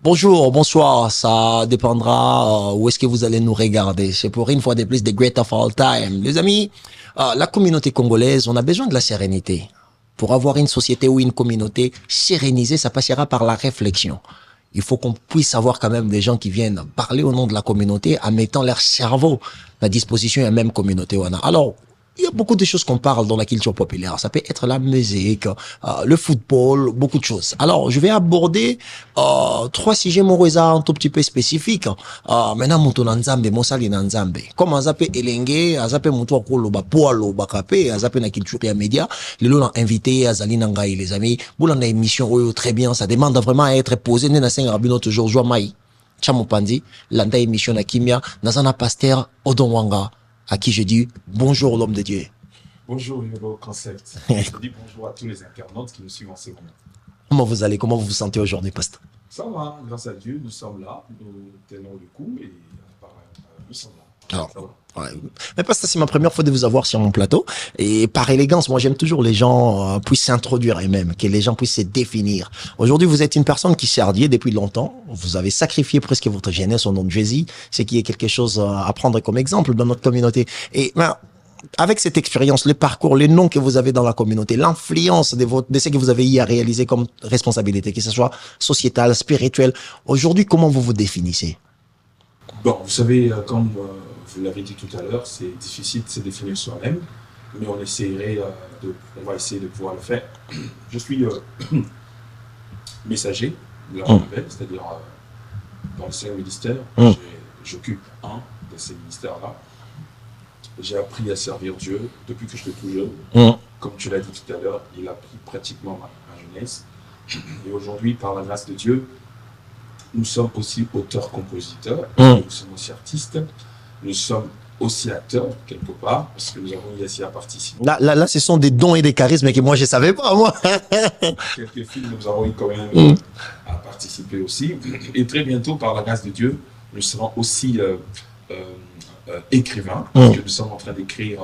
Bonjour, bonsoir, ça dépendra où est-ce que vous allez nous regarder. C'est pour une fois de plus The Great of All Time. Les amis, la communauté congolaise, on a besoin de la sérénité. Pour avoir une société ou une communauté sérénisée, ça passera par la réflexion. Il faut qu'on puisse avoir quand même des gens qui viennent parler au nom de la communauté en mettant leur cerveau à disposition de la même communauté. Alors, il y a beaucoup de choses qu'on parle dans la culture populaire. Ça peut être la musique, le football, beaucoup de choses. Alors, je vais aborder trois sujets morosa un tout petit peu spécifiques. Maintenant, mutu na nzambe, mosali na nzambe. Comme azape elenge, azape mutu akoloba poalo bakape, azape na culture ya média. Lelo na invité azali na ngai les amis. Boula na émission oyo très bien, ça demande vraiment à être posé. Nena senga bino toujours joie mai. Chamopandi, landa émission na kimia, nazana pasteur Odonwanga, à qui je dis bonjour l'homme de Dieu. Bonjour Nouveau Concept. Je dis bonjour à tous les internautes qui nous suivent en ce moment. Comment vous allez? Comment vous vous sentez aujourd'hui, pasteur? Ça va, grâce à Dieu, nous sommes là, nous tenons le coup et nous sommes là. Alors, ouais. Mais pasteur, c'est ma première fois de vous avoir sur mon plateau. Et par élégance, moi j'aime toujours les gens puissent s'introduire eux-mêmes, que les gens puissent se définir. Aujourd'hui, vous êtes une personne qui s'est radiée depuis longtemps. Vous avez sacrifié presque votre jeunesse au nom de Jésus, ce qui est quelque chose à prendre comme exemple dans notre communauté. Et avec cette expérience, le parcours, les noms que vous avez dans la communauté, l'influence de ce que vous avez eu à réaliser comme responsabilité, que ce soit sociétale, spirituelle, aujourd'hui, comment vous vous définissez? Bon, vous savez, comme vous l'avez dit tout à l'heure, c'est difficile de se définir soi-même, mais on va essayer de pouvoir le faire. Je suis messager de la nouvelle, c'est-à-dire dans le Seigneur ministère, j'occupe un de ces ministères-là. J'ai appris à servir Dieu depuis que j'étais tout jeune. Comme tu l'as dit tout à l'heure, il a pris pratiquement ma jeunesse. Et aujourd'hui, par la grâce de Dieu, nous sommes aussi auteurs-compositeurs, nous sommes aussi artistes, nous sommes aussi acteurs, quelque part, parce que nous avons eu aussi à participer. Là, ce sont des dons et des charismes que moi, je ne savais pas, moi. Quelques films, nous avons eu quand même à participer aussi. Et très bientôt, par la grâce de Dieu, nous serons aussi écrivains, parce que nous sommes en train d'écrire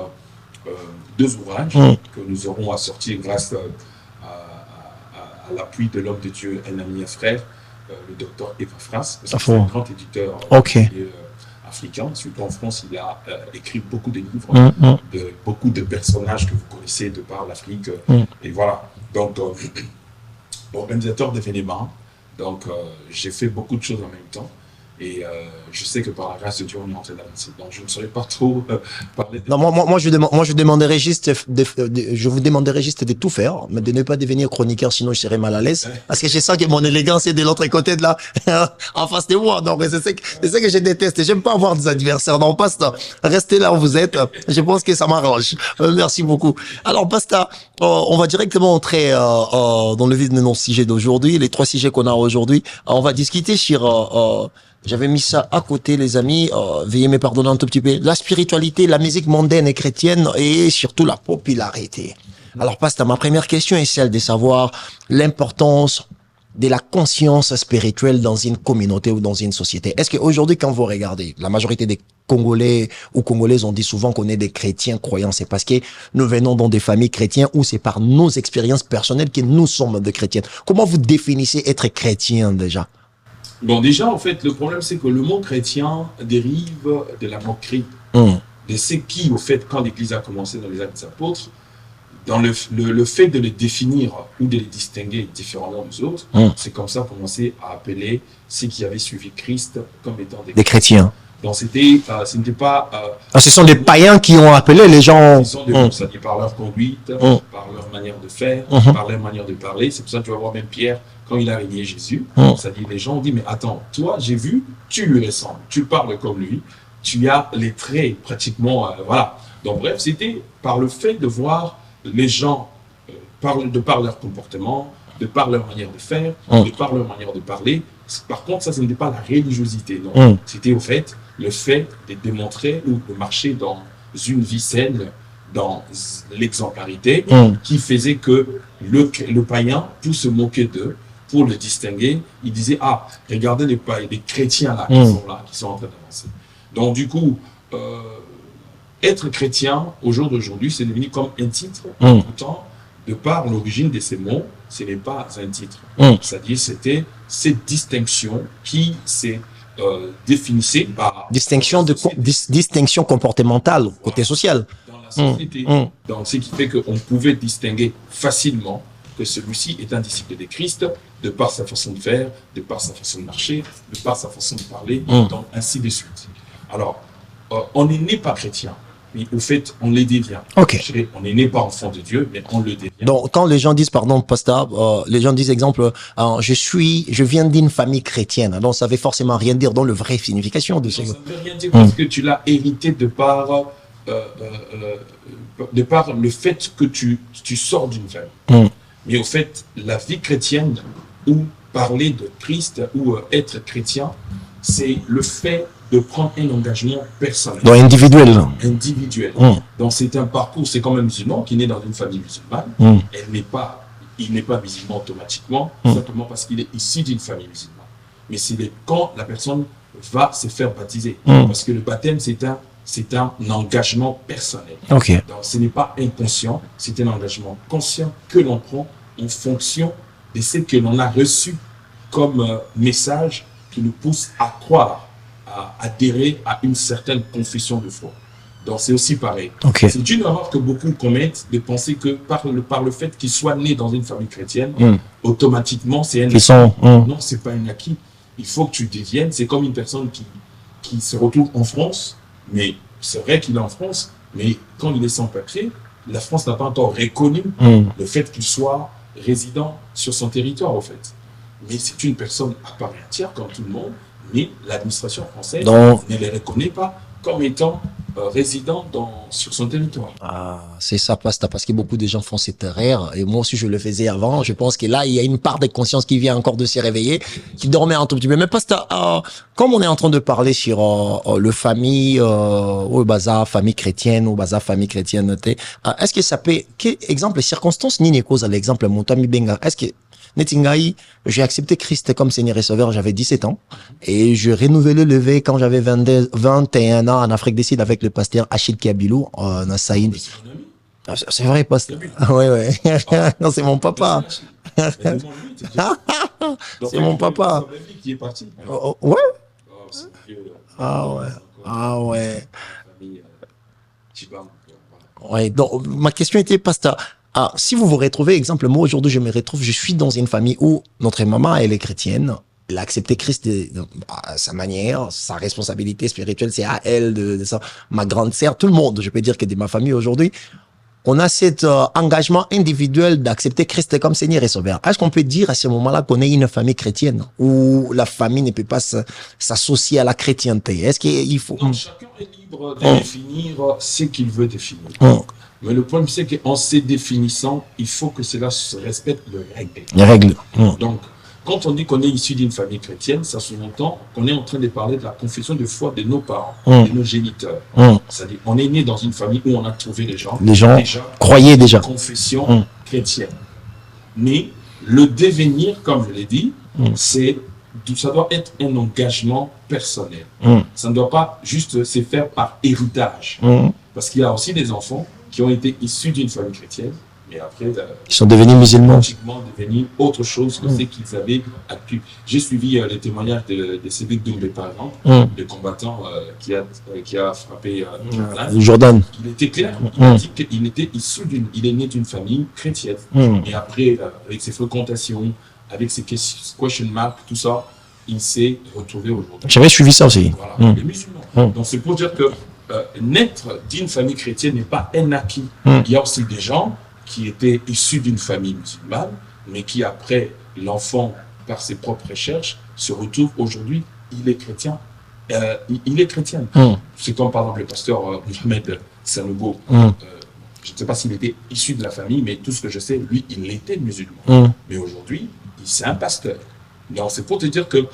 2 ouvrages que nous aurons à sortir grâce à l'appui de l'homme de Dieu, un ami et frère, le docteur Epaphras, parce que c'est un grand éditeur africain. Surtout en France, il a écrit beaucoup de livres, de beaucoup de personnages que vous connaissez de par l'Afrique. Et voilà. Donc, organisateur d'événements. Donc, j'ai fait beaucoup de choses en même temps. Et je sais que par la grâce de Dieu, on est en train d'avancer. Donc, je ne saurais pas trop parler de... Non, moi, je demanderais juste, je vous demanderais juste de tout faire, mais de ne pas devenir chroniqueur, sinon je serais mal à l'aise. Parce que je sens que mon élégance est de l'autre côté de là, en face de moi. Donc, c'est ça que je déteste. J'aime pas avoir des adversaires. Non, pasteur, restez là où vous êtes. Je pense que ça m'arrange. Merci beaucoup. Alors, pasteur, on va directement entrer dans le vif de nos sujets d'aujourd'hui, les 3 sujets qu'on a aujourd'hui. On va discuter sur... j'avais mis ça à côté, les amis. Veuillez me pardonner un tout petit peu. La spiritualité, la musique mondaine et chrétienne et surtout la popularité. Alors, pasteur, ma première question est celle de savoir l'importance de la conscience spirituelle dans une communauté ou dans une société. Est-ce qu'aujourd'hui, quand vous regardez, la majorité des Congolais ou Congolaises, on dit souvent qu'on est des chrétiens croyants. C'est parce que nous venons dans des familles chrétiennes ou c'est par nos expériences personnelles que nous sommes des chrétiens. Comment vous définissez être chrétien déjà? Bon, déjà, en fait, le problème, c'est que le mot chrétien dérive de la moquerie. De ce qui, au fait, quand l'Église a commencé dans les Actes des Apôtres, dans le fait de les définir ou de les distinguer différemment des autres, c'est comme ça qu'on commençait à appeler ceux qui avaient suivi Christ comme étant des chrétiens. Donc, ce n'était pas... ce sont des païens qui ont appelé les gens... Ce sont des gens, c'est-à-dire par leur conduite, par leur manière de faire, par leur manière de parler. C'est pour ça que tu vas voir même Pierre, quand il a régné Jésus, c'est-à-dire les gens ont dit, mais attends, toi, j'ai vu, tu lui ressembles, tu parles comme lui, tu as les traits pratiquement, voilà. Donc bref, c'était par le fait de voir les gens, de par leur comportement, de par leur manière de faire, de par leur manière de parler. Par contre, ça, ce n'était pas la religiosité, non. C'était au fait le fait de démontrer ou de marcher dans une vie saine, dans l'exemplarité, qui faisait que le païen, pour se moquer d'eux, pour le distinguer, il disait, ah, regardez les chrétiens là, qui sont en train d'avancer. Donc du coup, être chrétien, au jour d'aujourd'hui, c'est devenu comme un titre, pourtant, de par l'origine de ces mots, ce n'est pas un titre. Mm. C'est-à-dire, c'était cette distinction qui s'est définissait par... Distinction comportementale, côté social. Dans la société. Donc, ce qui fait qu'on pouvait distinguer facilement que celui-ci est un disciple de Christ, de par sa façon de faire, de par sa façon de marcher, de par sa façon de parler, donc ainsi de suite. Alors, on n'est né pas chrétien, mais au fait, on les devient. Ok. On n'est né pas enfant de Dieu, mais on le devient. Donc, quand les gens disent, pardon, pasteur, les gens disent, exemple, je viens d'une famille chrétienne. Donc, ça veut forcément rien dire dans la vraie signification de ce ça ne veut rien dire parce que tu l'as hérité de par le fait que tu sors d'une famille. Mais au fait, la vie chrétienne, ou parler de Christ, ou être chrétien, c'est le fait de prendre un engagement personnel. Donc, individuel. Individuel. Donc, c'est un parcours, c'est comme un musulman qui naît dans une famille musulmane. Il n'est pas musulman automatiquement, simplement parce qu'il est issu d'une famille musulmane. Mais c'est quand la personne va se faire baptiser. Parce que le baptême, c'est un engagement personnel. Okay. Donc, ce n'est pas inconscient, c'est un engagement conscient que l'on prend en fonction de ce que l'on a reçu comme message qui nous pousse à croire, à adhérer à une certaine confession de foi. Donc, c'est aussi pareil. Okay. C'est une erreur que beaucoup commettent de penser que par le fait qu'ils soient nés dans une famille chrétienne, automatiquement, c'est un acquis. Non, c'est pas un acquis. Il faut que tu deviennes. C'est comme une personne qui se retrouve en France, mais c'est vrai qu'il est en France, mais quand il est sans papier, la France n'a pas encore reconnu le fait qu'il soit résident sur son territoire, au fait. Mais c'est une personne à part entière, comme tout le monde, mais l'administration française ne les reconnaît pas comme étant résident sur son territoire. Ah, c'est ça, pasteur, parce que beaucoup de gens font cette erreur, et moi aussi je le faisais avant. Je pense que là, il y a une part de conscience qui vient encore de se réveiller, qui dormait un tout petit peu. Mais pasteur, comme on est en train de parler sur le famille, au bazar, famille chrétienne, au bazar, famille chrétienne, est-ce que ça peut, quel exemple, circonstances, ni cause à l'exemple, mon ami Benga, est-ce que Netingaï, j'ai accepté Christ comme Seigneur et Sauveur, j'avais 17 ans. Et je renouvelais le levé quand j'avais 21 ans en Afrique du Sud avec le pasteur Achille Kiabilou, en Saïd. C'est vrai, pasteur. Ouais. Non, c'est mon papa. C'est mon papa. Qui est parti. Ouais. Ah ouais. Ouais, donc ma question était, pasteur, si vous vous retrouvez, exemple, moi aujourd'hui je me retrouve, je suis dans une famille où notre maman, elle est chrétienne, elle a accepté Christ à sa manière, sa responsabilité spirituelle, c'est à elle de ça. Ma grande sœur, tout le monde, je peux dire que de ma famille aujourd'hui, on a cet engagement individuel d'accepter Christ comme Seigneur et Sauveur. Est-ce qu'on peut dire à ce moment-là qu'on est une famille chrétienne où la famille ne peut pas s'associer à la chrétienté? Est-ce qu'il faut... Non, chacun est libre de définir ce qu'il veut définir. Mais le problème, c'est qu'en se définissant, il faut que cela se respecte les règles. Donc, quand on dit qu'on est issu d'une famille chrétienne, ça sous-entend qu'on est en train de parler de la confession de foi de nos parents, de nos géniteurs. C'est-à-dire, on est né dans une famille où on a trouvé les gens déjà croyaient déjà. Confession chrétienne. Mais le devenir, comme je l'ai dit, ça doit être un engagement personnel. Ça ne doit pas juste se faire par héritage. Parce qu'il y a aussi des enfants qui ont été issus d'une famille chrétienne, mais après, ils sont devenus musulmans. Pratiquement devenus autre chose que ce qu'ils avaient acquis. J'ai suivi les témoignages de Cédric Doumbé, par exemple, le combattant qui a frappé Jordan. Il était clair, il a dit qu'il était issu il est né d'une famille chrétienne. Et après, avec ses fréquentations, avec ses question marks, tout ça, il s'est retrouvé aujourd'hui. J'avais suivi ça aussi. Voilà, les musulmans. Donc c'est pour dire que naître d'une famille chrétienne n'est pas un acquis. Il y a aussi des gens qui étaient issus d'une famille musulmane, mais qui après, l'enfant, par ses propres recherches, se retrouve aujourd'hui, il est chrétien. Il est chrétien. C'est comme par exemple le pasteur Mohamed Sanogo. Je ne sais pas s'il était issu de la famille, mais tout ce que je sais, lui, il était musulman. Mais aujourd'hui, c'est un pasteur. Donc c'est pour te dire que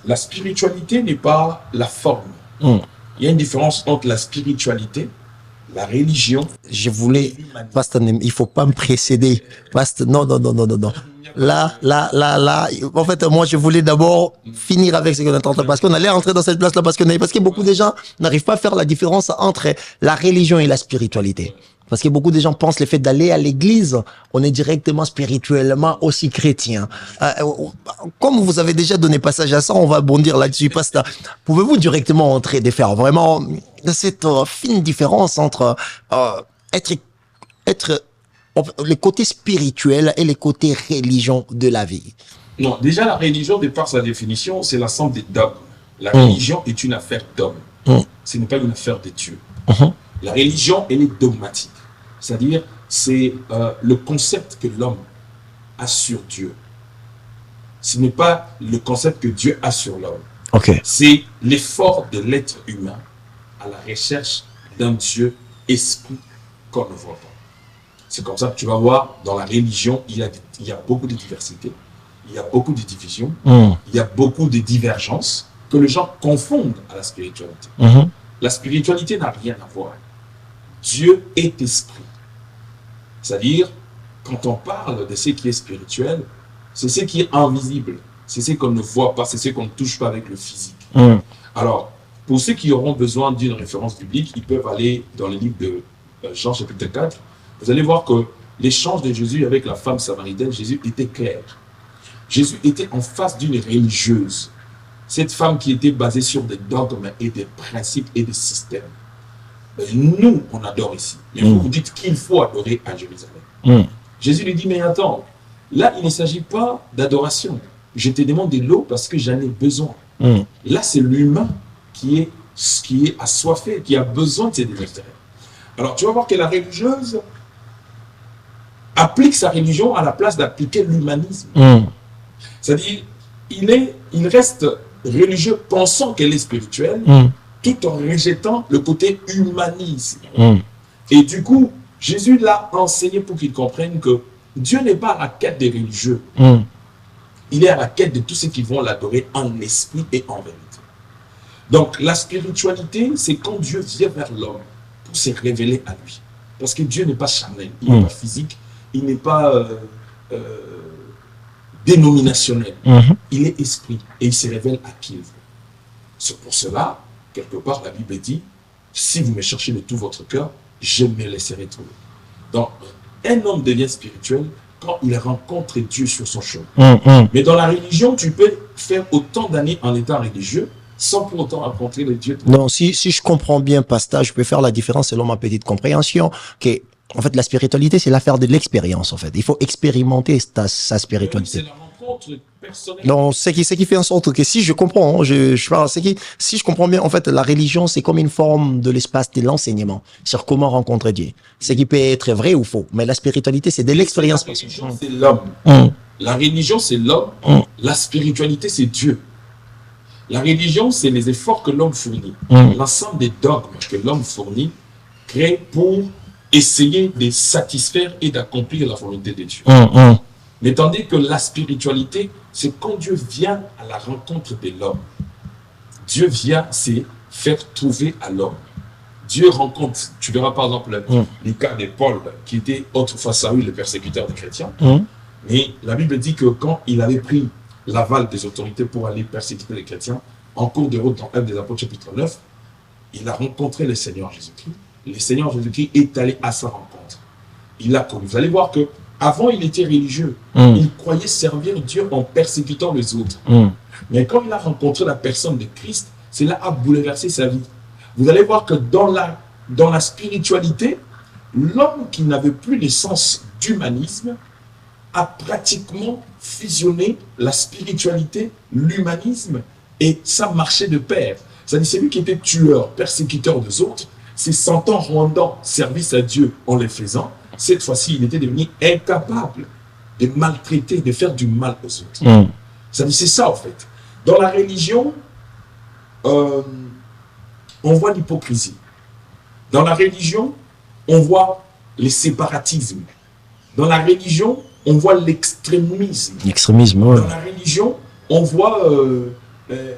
la spiritualité n'est pas la forme. Il y a une différence entre la spiritualité, la religion. Je voulais, pasteur, il faut pas me précéder. Pasteur, non. Là. En fait, moi, je voulais d'abord finir avec ce qu'on est en train, parce qu'on allait rentrer dans cette place-là, parce que beaucoup de gens n'arrivent pas à faire la différence entre la religion et la spiritualité. Parce que beaucoup de gens pensent le fait d'aller à l'église, on est directement spirituellement aussi chrétien. Comme vous avez déjà donné passage à ça, on va bondir là-dessus, pasteur. Pouvez-vous directement entrer et faire vraiment cette fine différence entre être le côté spirituel et le côté religion de la vie? Non, déjà la religion, de par sa définition, c'est l'ensemble des dogmes. La religion est une affaire d'homme. Ce n'est pas une affaire de Dieu. La religion, elle est dogmatique. C'est-à-dire, c'est le concept que l'homme a sur Dieu. Ce n'est pas le concept que Dieu a sur l'homme. C'est l'effort de l'être humain à la recherche d'un Dieu esprit qu'on ne voit pas. C'est comme ça que tu vas voir, dans la religion, il y a beaucoup de diversité, il y a beaucoup de divisions, il y a beaucoup de divergences que les gens confondent à la spiritualité. La spiritualité n'a rien à voir. Dieu est esprit. C'est-à-dire, quand on parle de ce qui est spirituel, c'est ce qui est invisible. C'est ce qu'on ne voit pas, c'est ce qu'on ne touche pas avec le physique. Alors, pour ceux qui auront besoin d'une référence biblique, ils peuvent aller dans le livre de Jean chapitre 4. Vous allez voir que l'échange de Jésus avec la femme samaritaine, Jésus était clair. Jésus était en face d'une religieuse. Cette femme qui était basée sur des dogmes et des principes et des systèmes. Nous, on adore ici. Mais vous vous dites qu'il faut adorer à Jérusalem. Jésus lui dit, mais attends, là, il ne s'agit pas d'adoration. Je te demande de l'eau parce que j'en ai besoin. Là, c'est l'humain qui est assoiffé, qui a besoin de ces déserts. Alors, tu vas voir que la religieuse applique sa religion à la place d'appliquer l'humanisme. C'est-à-dire, il reste religieux pensant qu'elle est spirituelle, tout en rejetant le côté humanisme. Et du coup, Jésus l'a enseigné pour qu'ils comprennent que Dieu n'est pas à la quête des religieux. Il est à la quête de tous ceux qui vont l'adorer en esprit et en vérité. Donc, la spiritualité, c'est quand Dieu vient vers l'homme pour se révéler à lui. Parce que Dieu n'est pas charnel, il n'est pas physique, il n'est pas dénominationnel. Il est esprit et il se révèle à qui il veut. C'est pour cela, quelque part, la Bible dit, si vous me cherchez de tout votre cœur, je me laisserai trouver. Donc, un homme devient spirituel quand il rencontre Dieu sur son chemin. Mais dans la religion, tu peux faire autant d'années en étant religieux sans pour autant rencontrer le Dieu. Non, si je comprends bien, pasteur, je peux faire la différence selon ma petite compréhension, que en fait, la spiritualité, c'est l'affaire de l'expérience, en fait. Il faut expérimenter sa spiritualité. C'est la rencontre personnelle. Non, ce qui fait en sorte que si je comprends, je parle, si je comprends bien, en fait, la religion, c'est comme une forme de l'espace de l'enseignement sur comment rencontrer Dieu. Ce qui peut être vrai ou faux. Mais la spiritualité, c'est de l'expérience. La religion, c'est l'homme. La religion, c'est l'homme. La spiritualité, c'est Dieu. La religion, c'est les efforts que l'homme fournit. L'ensemble des dogmes que l'homme fournit créés pour essayer de satisfaire et d'accomplir la volonté de Dieu. Mais tandis que la spiritualité, c'est quand Dieu vient à la rencontre de l'homme. Dieu vient se faire trouver à l'homme. Dieu rencontre, tu verras par exemple les cas de Paul, qui était autrefois Saül, le persécuteur des chrétiens. Mais la Bible dit que quand il avait pris l'aval des autorités pour aller persécuter les chrétiens, en cours de route dans 1 des Apôtres chapitre 9, il a rencontré le Seigneur Jésus-Christ. Le Seigneur Jésus-Christ est allé à sa rencontre. Il l'a connu. Vous allez voir que avant il était religieux. Il croyait servir Dieu en persécutant les autres. Mais quand il a rencontré la personne de Christ, cela a bouleversé sa vie. Vous allez voir que dans la spiritualité, l'homme qui n'avait plus le sens d'humanisme a pratiquement fusionné la spiritualité, l'humanisme, et ça marchait de pair. C'est-à-dire, celui qui était tueur, persécuteur des autres, se sentant rendant service à Dieu en le faisant, cette fois-ci, il était devenu incapable de maltraiter, de faire du mal aux autres. C'est ça, en fait. Dans la religion, on voit l'hypocrisie. Dans la religion, on voit le séparatisme. Dans la religion, on voit l'extrémisme. L'extrémisme, Dans la religion, on voit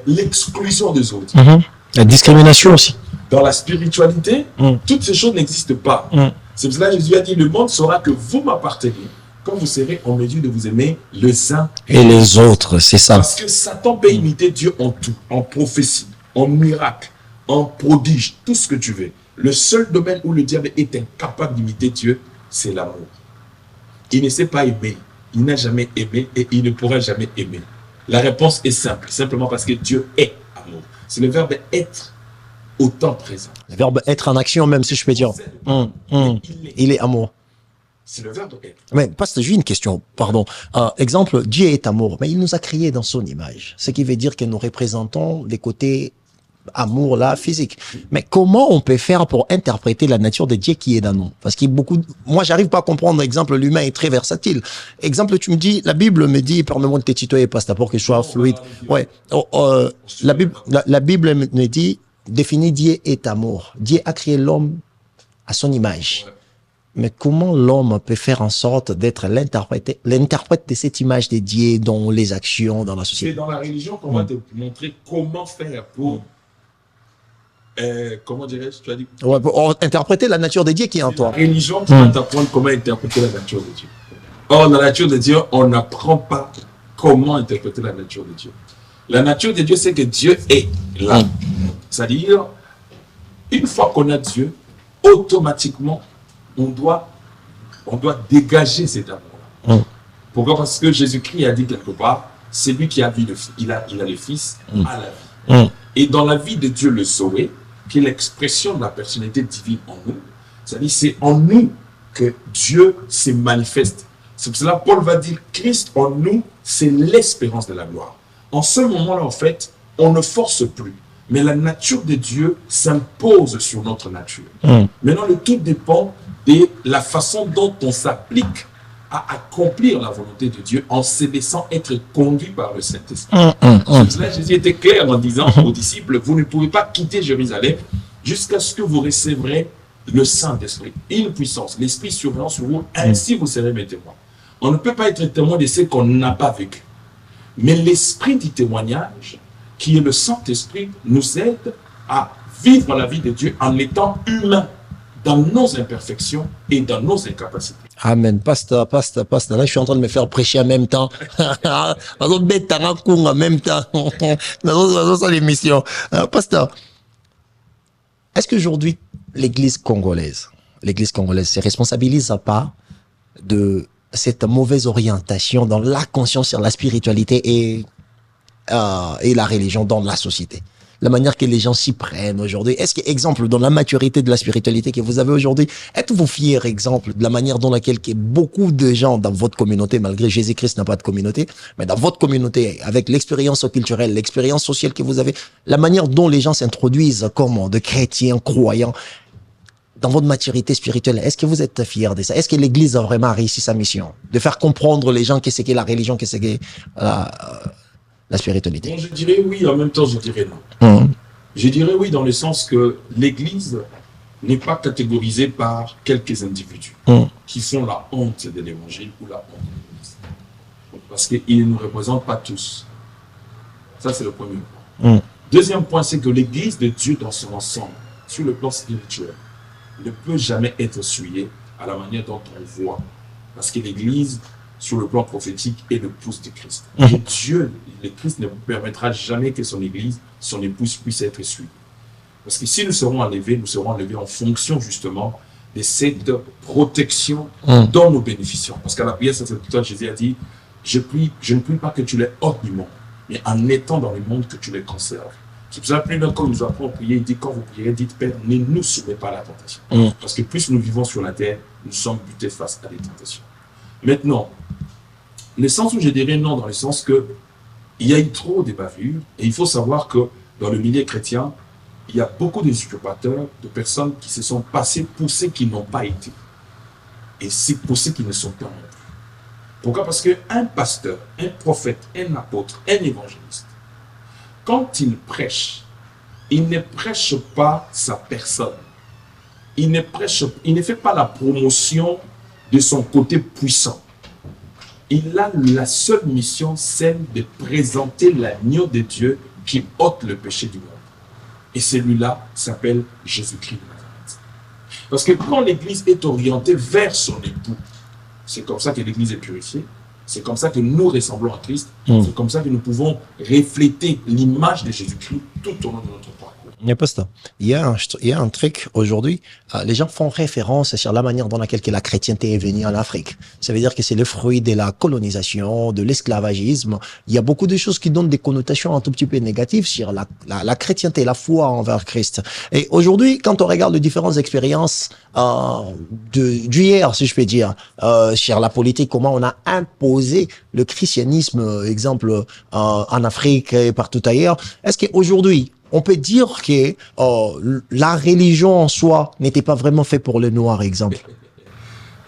l'exclusion des autres. La discrimination aussi. Dans la spiritualité, toutes ces choses n'existent pas. C'est pour cela que Jésus a dit, le monde saura que vous m'appartenez quand vous serez en mesure de vous aimer les uns et les autres, c'est ça. Parce que Satan peut imiter Dieu en tout, en prophétie, en miracle, en prodige, tout ce que tu veux. Le seul domaine où le diable est incapable d'imiter Dieu, c'est l'amour. Il ne sait pas aimer. Il n'a jamais aimé et il ne pourra jamais aimer. La réponse est simple, simplement parce que Dieu est amour. C'est le verbe être au temps présent. Le verbe être en action, même si je peux dire. Il est amour. C'est le verbe être. Mais pasteur, j'ai une question, pardon. Exemple, Dieu est amour, mais il nous a créés dans son image. Ce qui veut dire que nous représentons des côtés amour là, physique. Mais comment on peut faire pour interpréter la nature de Dieu qui est dans nous? Parce qu'il y a beaucoup moi, j'arrive pas à comprendre. Exemple, l'humain est très versatile. Exemple, tu me dis, la Bible me dit, permets-moi de te tutoyer, pasteur, pour que je sois fluide. Ouais. La Bible me dit, définit Dieu est amour. Dieu a créé l'homme à son image. Ouais. Mais comment l'homme peut faire en sorte d'être l'interprète de cette image de Dieu dans les actions, dans la société? C'est dans la religion qu'on va te montrer comment faire pour, comment dirais-je, tu as dit? Ouais, pour interpréter la nature de Dieu qui est en toi. La religion qui va t'apprendre comment interpréter la nature de Dieu. Or, la nature de Dieu, on n'apprend pas comment interpréter la nature de Dieu. La nature de Dieu, c'est que Dieu est là. C'est-à-dire, une fois qu'on a Dieu, automatiquement, on doit dégager cet amour-là. Pourquoi? Parce que Jésus-Christ a dit quelque part, c'est lui qui a vu il a le Fils à la vie. Et dans la vie de Dieu le sauvé, qui est l'expression de la personnalité divine en nous, c'est-à-dire c'est en nous que Dieu se manifeste. C'est pour cela que Paul va dire, Christ en nous, c'est l'espérance de la gloire. En ce moment-là, en fait, on ne force plus. Mais la nature de Dieu s'impose sur notre nature. Maintenant, le tout dépend de la façon dont on s'applique à accomplir la volonté de Dieu en se laissant être conduit par le Saint-Esprit. C'est cela, Jésus était clair en disant aux disciples, vous ne pouvez pas quitter Jérusalem jusqu'à ce que vous recevrez le Saint-Esprit, une puissance, l'Esprit survenant sur vous, ainsi vous serez mes témoins. On ne peut pas être témoin de ce qu'on n'a pas vécu. Mais l'Esprit du témoignage, qui est le Saint-Esprit, nous aide à vivre la vie de Dieu en étant humain dans nos imperfections et dans nos incapacités. Amen. Pasteur. Là, je suis en train de me faire prêcher en même temps. En même temps. Dans l'émission. Pasteur, est-ce qu'aujourd'hui, l'Église congolaise se responsabilise pas de cette mauvaise orientation dans la conscience sur la spiritualité et la religion dans la société? La manière que les gens s'y prennent aujourd'hui. Est-ce que, exemple, dans la maturité de la spiritualité que vous avez aujourd'hui, êtes-vous fier, exemple, de la manière dont laquelle beaucoup de gens dans votre communauté, malgré Jésus-Christ n'a pas de communauté, mais dans votre communauté, avec l'expérience culturelle, l'expérience sociale que vous avez, la manière dont les gens s'introduisent comme de chrétiens, croyants, dans votre maturité spirituelle, est-ce que vous êtes fiers de ça? Est-ce que l'Église a vraiment réussi sa mission? De faire comprendre les gens qu'est-ce qu'est la religion, qu'est-ce qu'est la spiritualité? Bon, je dirais oui, en même temps je dirais non. Je dirais oui dans le sens que l'Église n'est pas catégorisée par quelques individus qui font la honte de l'Évangile ou la honte de l'Église. Parce qu'ils ne nous représentent pas tous. Ça, c'est le premier point. Deuxième point, c'est que l'Église de Dieu dans son ensemble, sur le plan spirituel, ne peut jamais être souillée à la manière dont on voit. Parce que l'Église, sur le plan prophétique, est l'épouse de Christ. Et Dieu, le Christ, ne permettra jamais que son Église, son épouse, puisse être souillée. Parce que si nous serons enlevés en fonction justement de cette protection dont nous bénéficions. Parce qu'à la prière sacerdotale, Jésus a dit, je ne prie pas que tu les ôtes du monde, mais en étant dans le monde que tu les conserves. C'est pour ça que plus d'un, quand nous apprend à prier, il dit, quand vous prierez, dites, Père, ne nous soumets pas à la tentation. Parce que plus nous vivons sur la terre, nous sommes butés face à des tentations. Maintenant, le sens où je dirais non, dans le sens que il y a eu trop de bavures, et il faut savoir que dans le milieu chrétien, il y a beaucoup d'usurpateurs, de personnes qui se sont passées pour ceux qui n'ont pas été, et c'est pour ceux qui ne sont pas non plus. Pourquoi? Parce qu'un pasteur, un prophète, un apôtre, un évangéliste, quand il prêche, il ne prêche pas sa personne. Il ne fait pas la promotion de son côté puissant. Il a la seule mission, celle de présenter l'agneau de Dieu qui ôte le péché du monde. Et celui-là s'appelle Jésus-Christ de Nazareth. Parce que quand l'Église est orientée vers son époux, c'est comme ça que l'Église est purifiée, c'est comme ça que nous ressemblons à Christ, c'est comme ça que nous pouvons refléter l'image de Jésus-Christ tout au long de notre parcours. Il y a un truc aujourd'hui, les gens font référence sur la manière dans laquelle que la chrétienté est venue en Afrique. Ça veut dire que c'est le fruit de la colonisation, de l'esclavagisme. Il y a beaucoup de choses qui donnent des connotations un tout petit peu négatives sur la chrétienté, la foi envers Christ. Et aujourd'hui, quand on regarde les différentes expériences d'hier, si je peux dire, sur la politique, comment on a imposé le christianisme, exemple, en Afrique et partout ailleurs, est-ce qu'aujourd'hui, on peut dire que la religion en soi n'était pas vraiment faite pour le noir, exemple.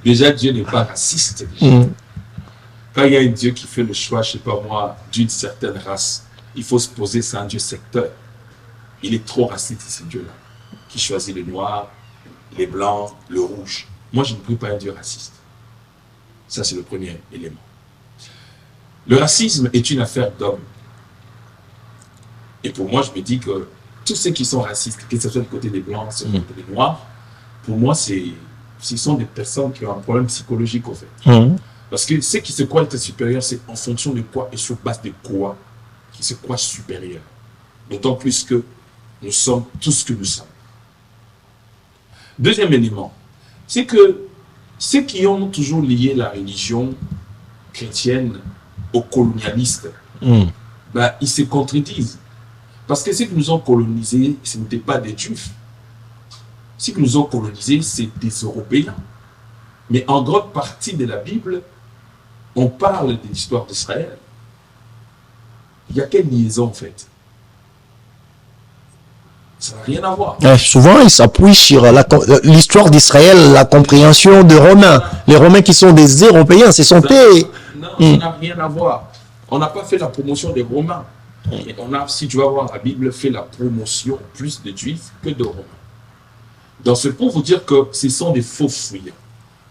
Déjà, Dieu n'est pas raciste. Quand il y a un Dieu qui fait le choix, je sais pas moi, d'une certaine race, il faut se poser, c'est un Dieu secteur. Il est trop raciste, ce Dieu-là, qui choisit les noirs, les blancs, le rouge. Moi, je ne prie pas un Dieu raciste. Ça, c'est le premier élément. Le racisme est une affaire d'hommes. Et pour moi, je me dis que tous ceux qui sont racistes, que ce soit du côté des blancs, du côté des noirs, pour moi, ce sont des personnes qui ont un problème psychologique, au fait. Parce que ceux qui se croient être supérieurs, c'est en fonction de quoi et sur base de quoi qu'ils se croient supérieurs. D'autant plus que nous sommes tous ce que nous sommes. Deuxième élément, c'est que ceux qui ont toujours lié la religion chrétienne aux colonialistes, ben, ils se contredisent. Parce que ceux qui nous ont colonisés, ce n'étaient pas des Juifs. Ceux qui nous ont colonisés, c'est des Européens. Mais en grande partie de la Bible, on parle de l'histoire d'Israël. Il y a quelle liaison en fait? Ça n'a rien à voir. Souvent, il s'appuie sur l'histoire d'Israël, la compréhension des Romains. Les Romains qui sont des Européens, ce sont des... Non, ça n'a rien à voir. On n'a pas fait la promotion des Romains. Mais on a, si tu vas voir la Bible, fait la promotion plus de Juifs que de Romains. Donc c'est pour vous dire que ce sont des faux fuyants.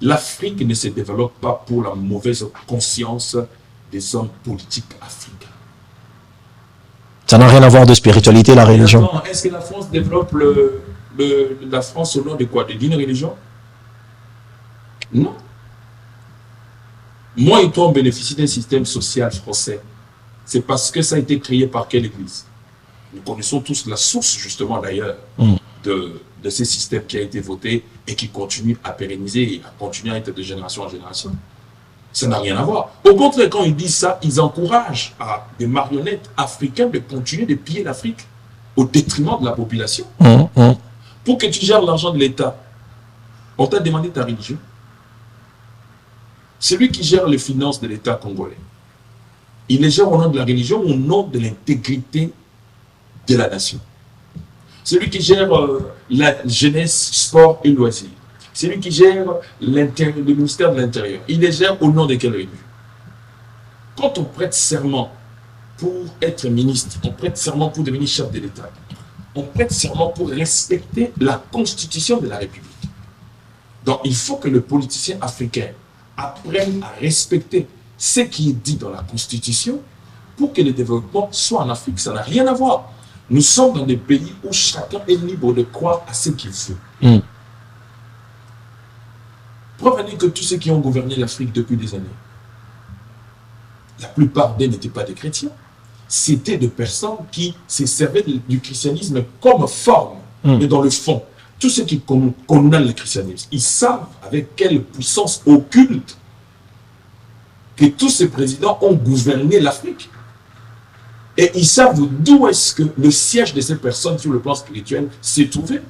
L'Afrique ne se développe pas pour la mauvaise conscience des hommes politiques africains. Ça n'a rien à voir de spiritualité, la religion. Est-ce que la France développe la France au nom de quoi? D'une religion? Non. Moi et toi, on bénéficie d'un système social français. C'est parce que ça a été créé par quelle église? Nous connaissons tous la source, justement, d'ailleurs, de ce système qui a été voté et qui continue à pérenniser et à continuer à être de génération en génération. Ça n'a rien à voir. Au contraire, quand ils disent ça, ils encouragent à des marionnettes africaines de continuer de piller l'Afrique au détriment de la population. Pour que tu gères l'argent de l'État, on t'a demandé ta religion. Celui qui gère les finances de l'État congolais, il les gère au nom de la religion ou au nom de l'intégrité de la nation. Celui qui gère la jeunesse, sport et loisirs. Celui qui gère le ministère de l'Intérieur. Il les gère au nom de quelle religion? Quand on prête serment pour être ministre, on prête serment pour devenir chef de l'État. On prête serment pour respecter la constitution de la République. Donc il faut que le politicien africain apprenne à respecter ce qui est dit dans la Constitution pour que le développement soit en Afrique. Ça n'a rien à voir. Nous sommes dans des pays où chacun est libre de croire à ce qu'il veut. Preuve est que tous ceux qui ont gouverné l'Afrique depuis des années, la plupart d'eux n'étaient pas des chrétiens. C'était des personnes qui se servaient du christianisme comme forme, mais dans le fond. Tous ceux qui condamnent le christianisme, ils savent avec quelle puissance occulte que tous ces présidents ont gouverné l'Afrique. Et ils savent d'où est-ce que le siège de ces personnes sur le plan spirituel s'est trouvé.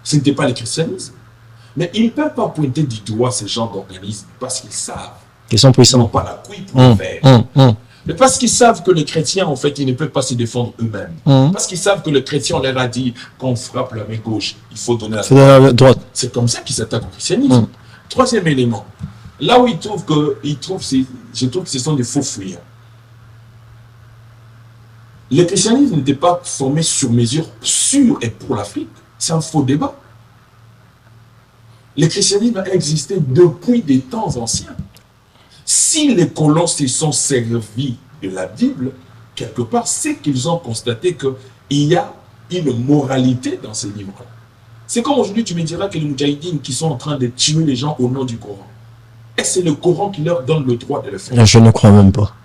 Ce n'était pas le christianisme. Mais ils ne peuvent pas pointer du doigt ces gens d'organismes parce qu'ils savent qu'ils sont puissants. Ils n'ont pas la couille pour le faire. Mais parce qu'ils savent que les chrétiens, en fait, ils ne peuvent pas se défendre eux-mêmes. Parce qu'ils savent que le chrétien, on leur a dit qu'on frappe la main gauche, il faut donner la droite. C'est comme ça qu'ils s'attaquent au christianisme. Troisième élément. Là où je trouve que ce sont des faux fuyants. Le christianisme n'était pas formé sur mesure, sur et pour l'Afrique. C'est un faux débat. Le christianisme a existé depuis des temps anciens. Si les colons se sont servis de la Bible, quelque part, c'est qu'ils ont constaté qu'il y a une moralité dans ces livres-là. C'est comme aujourd'hui, tu me diras que les Moudjahidines qui sont en train de tuer les gens au nom du Coran. Et c'est le Coran qui leur donne le droit de le faire. Je ne crois même pas.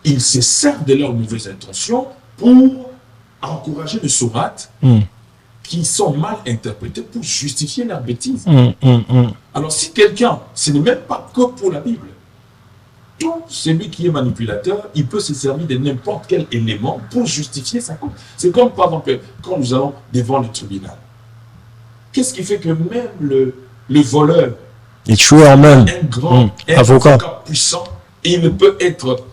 Ils se servent de leurs mauvaises intentions pour encourager les sourates qui sont mal interprétés pour justifier leur bêtise. Alors si quelqu'un, ce n'est même pas que pour la Bible, tout celui qui est manipulateur, il peut se servir de n'importe quel élément pour justifier sa cause. C'est comme par exemple quand nous allons devant le tribunal. Qu'est-ce qui fait que même le voleur, les tueurs même, un grand avocat puissant, il ne peut être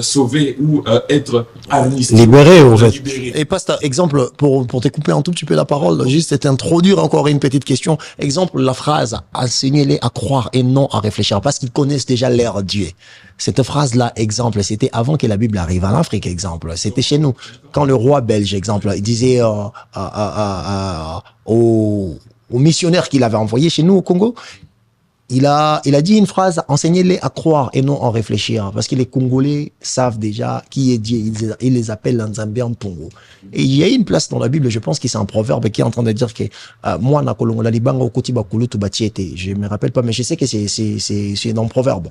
sauvé ou être amnistié, libéré en fait. Et pasteur, exemple, pour te couper un tout petit peu la parole, juste t'introduire encore une petite question. Exemple, la phrase « enseignez-les à croire et non à réfléchir » parce qu'ils connaissent déjà leur Dieu. Cette phrase-là, exemple, c'était avant que la Bible arrive en Afrique, exemple. C'était chez nous. Quand le roi belge, exemple, il disait aux missionnaires qu'il avait envoyés chez nous au Congo, il a dit une phrase, enseignez-les à croire et non à réfléchir, parce que les Congolais savent déjà qui est Dieu, ils les appellent l'Anzambé en Pongo. Et il y a une place dans la Bible, je pense que c'est un proverbe qui est en train de dire que moi, je me rappelle pas, mais je sais que c'est dans le proverbe.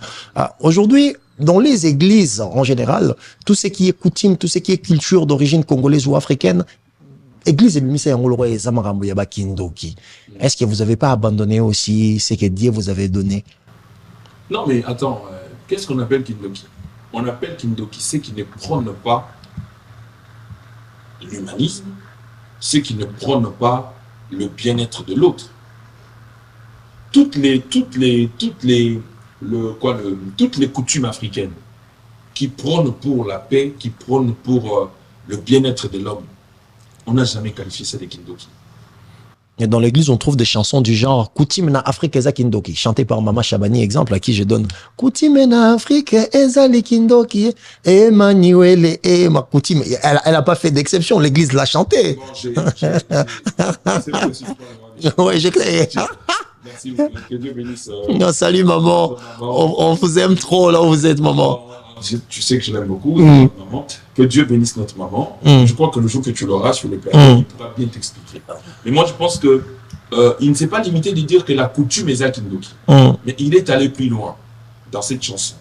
Aujourd'hui, dans les églises en général, tout ce qui est coutume, tout ce qui est culture d'origine congolaise ou africaine, Église est-ce que vous n'avez pas abandonné aussi ce que Dieu vous avait donné? Non, mais attends, qu'est-ce qu'on appelle Kindoki? On appelle Kindoki ceux qui ne prônent pas l'humanisme, ceux qui ne prônent pas le bien-être de l'autre. Toutes les coutumes africaines qui prônent pour la paix, qui prônent pour le bien-être de l'homme, on n'a jamais qualifié ça de Kindoki. Et dans l'église, on trouve des chansons du genre Coutume na Afrique eza Kindoki, chanté par Mama Chabani, exemple, à qui je donne Coutume na Afrique eza li Kindoki, Emmanuel et ma coutume. Elle a pas fait d'exception, l'église l'a chanté. Oui, j'ai créé. Merci, que Dieu bénisse. Salut maman, on vous aime trop là où vous êtes, maman. Tu sais que je l'aime beaucoup, maman. Que Dieu bénisse notre maman. Je crois que le jour que tu l'auras sur le plateau, il pourra bien t'expliquer. Mais moi, je pense que il ne s'est pas limité de dire que la coutume est Kindoki. Mais il est allé plus loin dans cette chanson.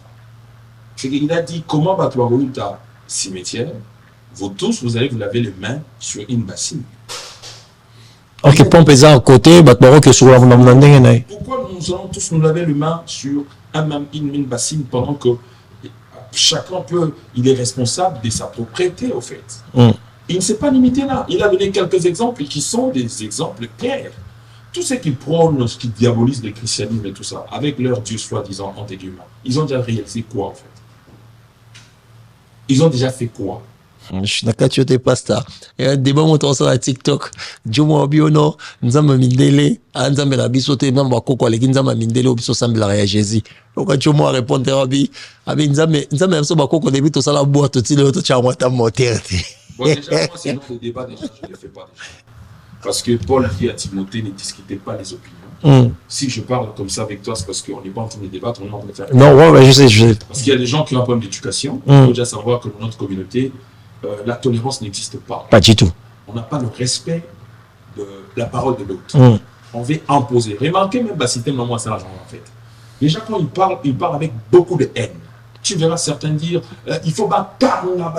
Il a dit comment ta cimetière, vous tous, vous allez vous laver les mains sur une bassine. Ok, pompe à côté, pourquoi nous allons tous nous laver les mains sur une bassine pendant que chacun il est responsable de sa propriété, au fait. Il ne s'est pas limité là. Il a donné quelques exemples qui sont des exemples clairs. Tous ceux qui prônent, qui diabolisent le christianisme et tout ça, avec leur Dieu soi-disant entre guillemets, ils ont déjà réalisé quoi, en fait? Ils ont déjà fait quoi? Je suis d'accord, tu es pasteur. Il y a un débat sur la TikTok. Jomo Biono, Nzamba Mindele, Nzamba la bisote, Nzamba Koko, les Nzamba Mindele, Obiso Sambla et Jésus. Donc, Jomo a répondu, Rabbi, Nzamba, Nzamba Koko, début, tout ça, la boîte, tout le monde, tu as monté. Bon, déjà, moi, c'est dans le débat, déjà, je ne le fais pas déjà. Parce que Paul dit à Timothée, ne discutez pas les opinions. Si je parle comme ça avec toi, c'est parce qu'on n'est pas en train de débattre, on est en train de faire. Non, ouais, je sais. Parce qu'il y a des gens qui ont un problème d'éducation. Il faut déjà savoir que dans notre communauté, la tolérance n'existe pas. Pas du tout. On n'a pas le respect de la parole de l'autre. On veut imposer. Remarquez même, c'était moi, ça l'argent en fait. Les gens, quand ils parlent avec beaucoup de haine. Tu verras certains dire il faut battre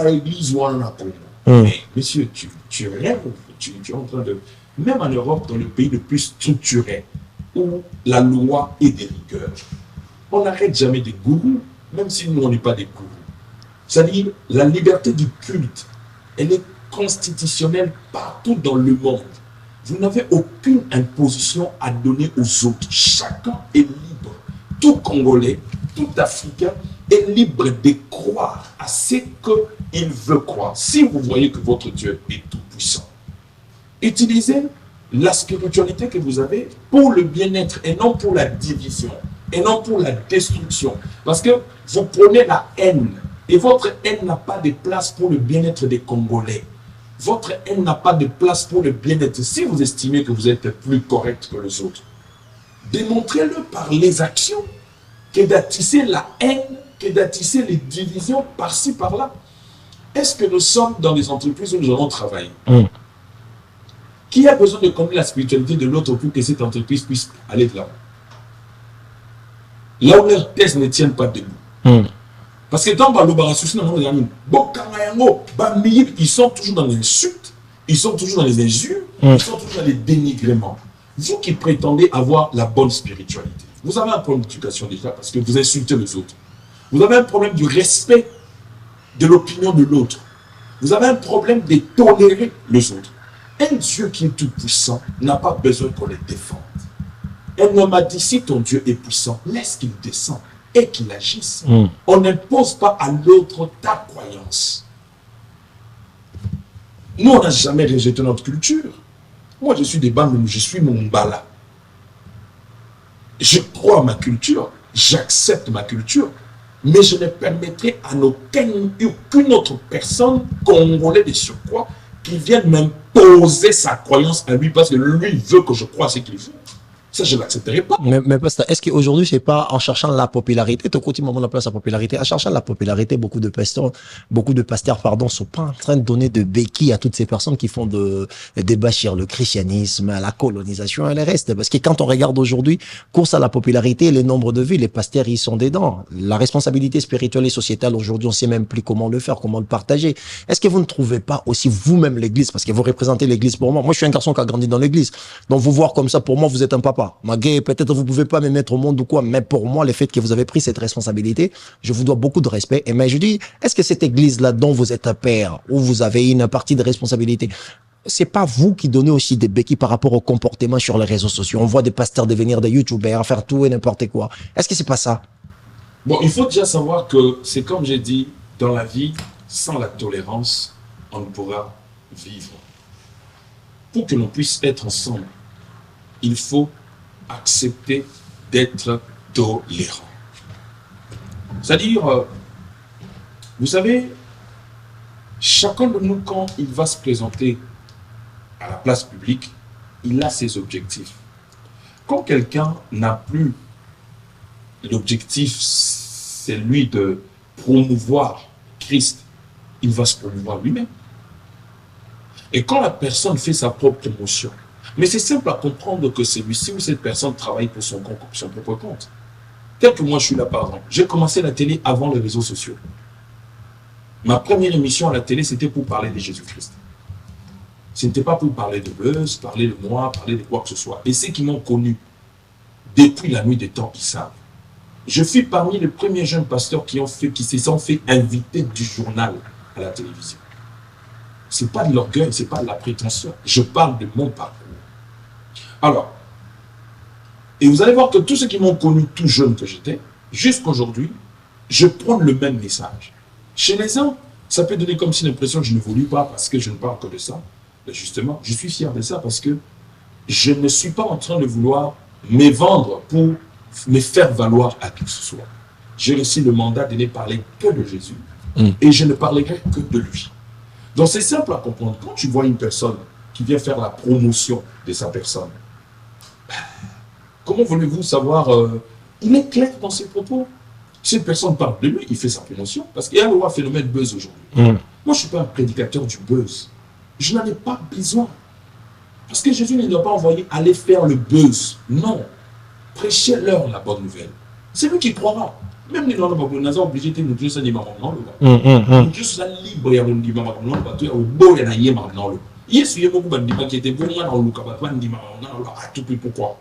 l'église ou on a pour. Mais monsieur, tu rêves, tu es en train de. Même en Europe, dans le pays le plus structuré, où la loi est de rigueur, on n'arrête jamais des gourous, même si nous, on n'est pas des gourous. C'est-à-dire, la liberté du culte, elle est constitutionnelle partout dans le monde. Vous n'avez aucune imposition à donner aux autres. Chacun est libre. Tout Congolais, tout Africain est libre de croire à ce qu'il veut croire. Si vous voyez que votre Dieu est tout-puissant, utilisez la spiritualité que vous avez pour le bien-être et non pour la division, et non pour la destruction. Parce que vous prenez la haine. Et votre haine n'a pas de place pour le bien-être des Congolais. Votre haine n'a pas de place pour le bien-être. Si vous estimez que vous êtes plus correct que les autres, démontrez-le par les actions, que d'attiser la haine, que d'attiser les divisions par-ci, par-là. Est-ce que nous sommes dans les entreprises où nous allons travailler? Qui a besoin de connaître la spiritualité de l'autre pour que cette entreprise puisse aller de l'avant? Là où leurs thèses ne tiennent pas debout. Parce que dans ils sont toujours dans l'insulte, Ils sont toujours dans les injures, ils sont toujours dans les dénigrements. Vous qui prétendez avoir la bonne spiritualité, vous avez un problème d'éducation déjà parce que vous insultez les autres. Vous avez un problème du respect de l'opinion de l'autre. Vous avez un problème de tolérer les autres. Un Dieu qui est tout puissant n'a pas besoin qu'on les défende. Un homme a dit, si ton Dieu est puissant, laisse qu'il descende et qu'il agisse. On n'impose pas à l'autre ta croyance. Nous, on n'a jamais rejeté notre culture. Moi, je suis des Bandung, je suis Mumbala. Je crois à ma culture, j'accepte ma culture, mais je ne permettrai à aucune autre personne, congolais de surcroît, qui vienne m'imposer sa croyance à lui parce que lui veut que je croie à ce qu'il veut. Ça, je ne l'accepterai pas. Mais pasteur, est-ce qu'aujourd'hui, c'est pas en cherchant la popularité, tout côté moment la popularité, en cherchant la popularité, beaucoup de pasteurs, sont pas en train de donner de béquilles à toutes ces personnes qui font des débats sur le christianisme, la colonisation et le reste. Parce que quand on regarde aujourd'hui, course à la popularité, les nombres de vues, les pasteurs, ils sont dedans. La responsabilité spirituelle et sociétale, aujourd'hui, on sait même plus comment le faire, comment le partager. Est-ce que vous ne trouvez pas aussi vous-même l'église, parce que vous représentez l'église pour moi. Moi, je suis un garçon qui a grandi dans l'église. Donc, vous voir comme ça, pour moi, vous êtes un papa. Malgré, peut-être vous pouvez pas me mettre au monde ou quoi, mais pour moi, le fait que vous avez pris cette responsabilité, je vous dois beaucoup de respect. Et mais je dis, est-ce que cette église-là dont vous êtes un père, où vous avez une partie de responsabilité, c'est pas vous qui donnez aussi des béquilles par rapport au comportement sur les réseaux sociaux? On voit des pasteurs devenir des youtubeurs, faire tout et n'importe quoi. Est-ce que c'est pas ça? Bon, il faut déjà savoir que c'est comme j'ai dit, dans la vie, sans la tolérance, on ne pourra vivre. Pour que l'on puisse être ensemble, il faut accepter d'être tolérant. C'est-à-dire, vous savez, chacun de nous, quand il va se présenter à la place publique, il a ses objectifs. Quand quelqu'un n'a plus l'objectif, c'est lui de promouvoir Christ, il va se promouvoir lui-même. Et quand la personne fait sa propre promotion, mais c'est simple à comprendre que celui-ci ou cette personne travaille pour son propre compte. Tel que moi je suis là par exemple, j'ai commencé la télé avant les réseaux sociaux. Ma première émission à la télé, c'était pour parler de Jésus-Christ. Ce n'était pas pour parler de buzz, parler de moi, parler de quoi que ce soit. Et ceux qui m'ont connu depuis la nuit des temps, ils savent. Je suis parmi les premiers jeunes pasteurs qui se sont fait inviter du journal à la télévision. Ce n'est pas de l'orgueil, ce n'est pas de la prétention. Je parle de mon parcours. Alors, et vous allez voir que tous ceux qui m'ont connu tout jeune que j'étais, jusqu'aujourd'hui, je prends le même message. Chez les uns, ça peut donner comme si l'impression que je n'évolue pas parce que je ne parle que de ça. Mais justement, je suis fier de ça parce que je ne suis pas en train de vouloir me vendre pour me faire valoir à qui que ce soit. J'ai reçu le mandat de ne parler que de Jésus et je ne parlerai que de lui. Donc c'est simple à comprendre. Quand tu vois une personne qui vient faire la promotion de sa personne, comment voulez-vous savoir il est clair dans ses propos. Si une personne parle de lui, il fait sa promotion. Parce qu'il y a le phénomène buzz aujourd'hui. Moi, je ne suis pas un prédicateur du buzz. Je n'en ai pas besoin. Parce que Jésus ne doit pas envoyer aller faire le buzz. Non. Prêchez-leur la bonne nouvelle. C'est lui qui croira. Même les gens ne sont pas obligés de nous dire ça. Nous sommes libres. Pourquoi?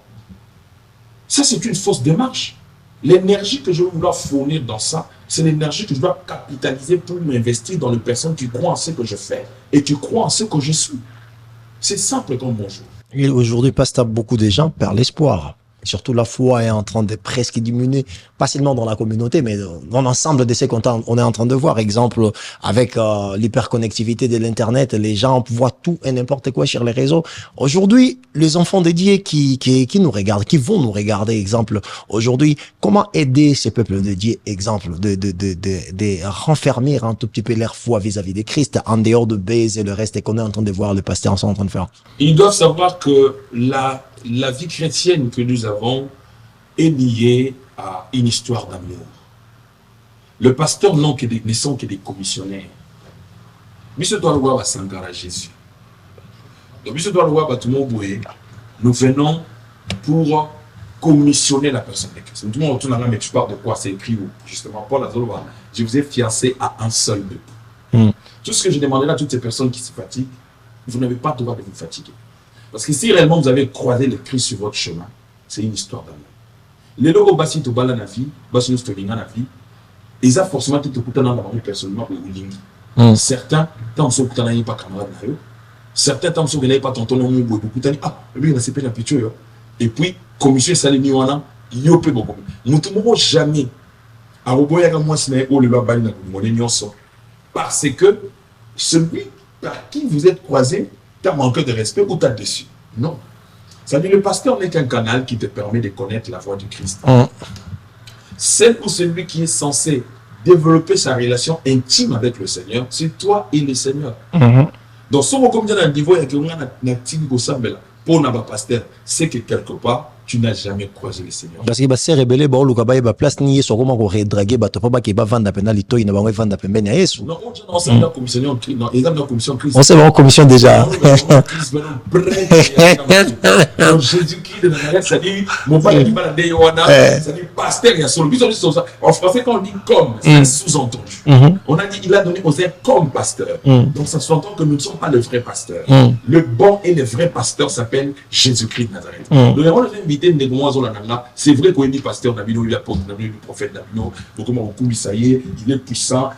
Ça, c'est une fausse démarche. L'énergie que je vais vouloir fournir dans ça, c'est l'énergie que je dois capitaliser pour m'investir dans les personnes qui croient en ce que je fais et qui croient en ce que je suis. C'est simple comme bonjour. Et aujourd'hui, pasteur, beaucoup de gens perdent l'espoir. Surtout la foi est en train de presque diminuer, pas seulement dans la communauté, mais dans l'ensemble de ce qu'on est en train de voir. Exemple, avec l'hyperconnectivité de l'Internet, les gens voient tout et n'importe quoi sur les réseaux. Aujourd'hui, les enfants dédiés qui nous regardent, qui vont nous regarder, exemple, aujourd'hui, comment aider ces peuples dédiés, exemple, de renfermer un tout petit peu leur foi vis-à-vis de Christ, en dehors de baises et le reste, et qu'on est en train de voir le pasteur en train de faire. Ils doivent savoir que la vie chrétienne que nous avons est liée à une histoire d'amour. Le pasteur ne sont que des commissionnaires. Monsieur doit le voir à Sangara Jésus. Donc, monsieur doit le voir à tout le monde. Nous venons pour commissionner la personne de Christ. Tout le monde retourne à la mais tu parles de quoi? C'est écrit où? Justement, Paul a dit, je vous ai fiancé à un seul but. Tout ce que je demandais là à toutes ces personnes qui se fatiguent, vous n'avez pas le droit de vous fatiguer. Parce que si réellement vous avez croisé le Christ sur votre chemin, c'est une histoire d'amour. Les logos basi to bala na vie, basi to linga na vie, ils ont forcément tout le temps dans la vie personnellement ou lingi. Certains, tant que vous n'avez pas camarade na yo, certains tant que vous n'avez pas tonton non ou beaucoup tani ah, lui il a séparé la picture yo. Et puis commission salini wana, yo pe beaucoup. Mutumo jamais a roboya comme moi sina o le ba bali na ko nyonso. Parce que celui par qui vous êtes croisé, t'as manqué de respect ou t'as déçu. Non. C'est-à-dire le pasteur n'est qu'un canal qui te permet de connaître la voix du Christ. Celle ou celui qui est censé développer sa relation intime avec le Seigneur, c'est toi et le Seigneur. Donc, si vous avez un niveau, il y a un pour un pasteur, c'est que quelque part, tu n'as jamais croisé le Seigneur. Parce que bah c'est rebelle bon le kabay ba place ni so comment redraguer ba to pas qui ba vendre pena lito ina ba vendre pembe na Yesu. Non, on c'est la commission Christ. Non, ils ont la commission Christ. On sait bon commission déjà. Jésus-Christ de Nazareth, ça dit mon père qui va la déyoana, ça dit pasteur il y a son but en français quand on dit comme, c'est sous-entendu. On a dit il a donné aux airs comme pasteur. Donc ça s'entend que nous ne sommes pas le vrai pasteur. Le bon et le vrai pasteur s'appelle Jésus-Christ de Nazareth. Nous avons invité c'est vrai qu'on dit pasteur Nabino, il est apôtre Nabino, il est prophète Nabino, il est puissant,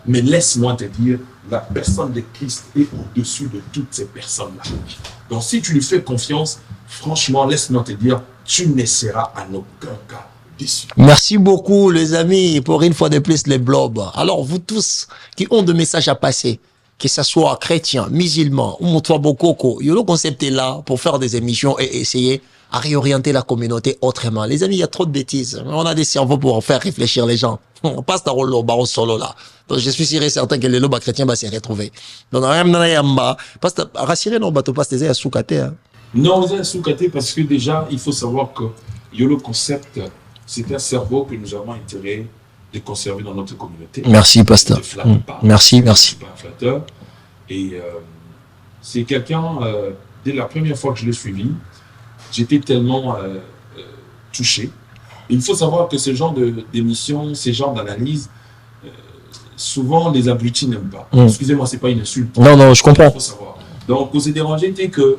mais laisse-moi te dire, la personne de Christ est au-dessus de toutes ces personnes-là. Donc si tu lui fais confiance, franchement, laisse-moi te dire, tu ne seras en aucun cas déçu. Merci beaucoup les amis, pour une fois de plus les blobs. Alors vous tous qui ont des messages à passer, que ce soit chrétien, musulman ou Moutouabokoko, le concept est là pour faire des émissions et essayer à réorienter la communauté autrement. Les amis, il y a trop de bêtises. On a des cerveaux pour faire réfléchir les gens. On passe dans le baro solo là. Donc je suis sûr et certain que les lobes chrétiens va se retrouver. Donc parce que rassurer nos bateaux pas des à soukaté. Non, c'est soukaté parce que déjà il faut savoir que le concept c'est un cerveau que nous avons intérêt de conserver dans notre communauté. Merci, pasteur. Merci, merci. Je suis pas un flatteur. Et c'est quelqu'un, dès la première fois que je l'ai suivi, j'étais tellement touché. Il faut savoir que ce genre d'émission, ce genre d'analyse, souvent les abrutis n'aiment pas. Excusez-moi, c'est pas une insulte. Non, non, je comprends. Il faut savoir. Donc, ce qui dérangé était que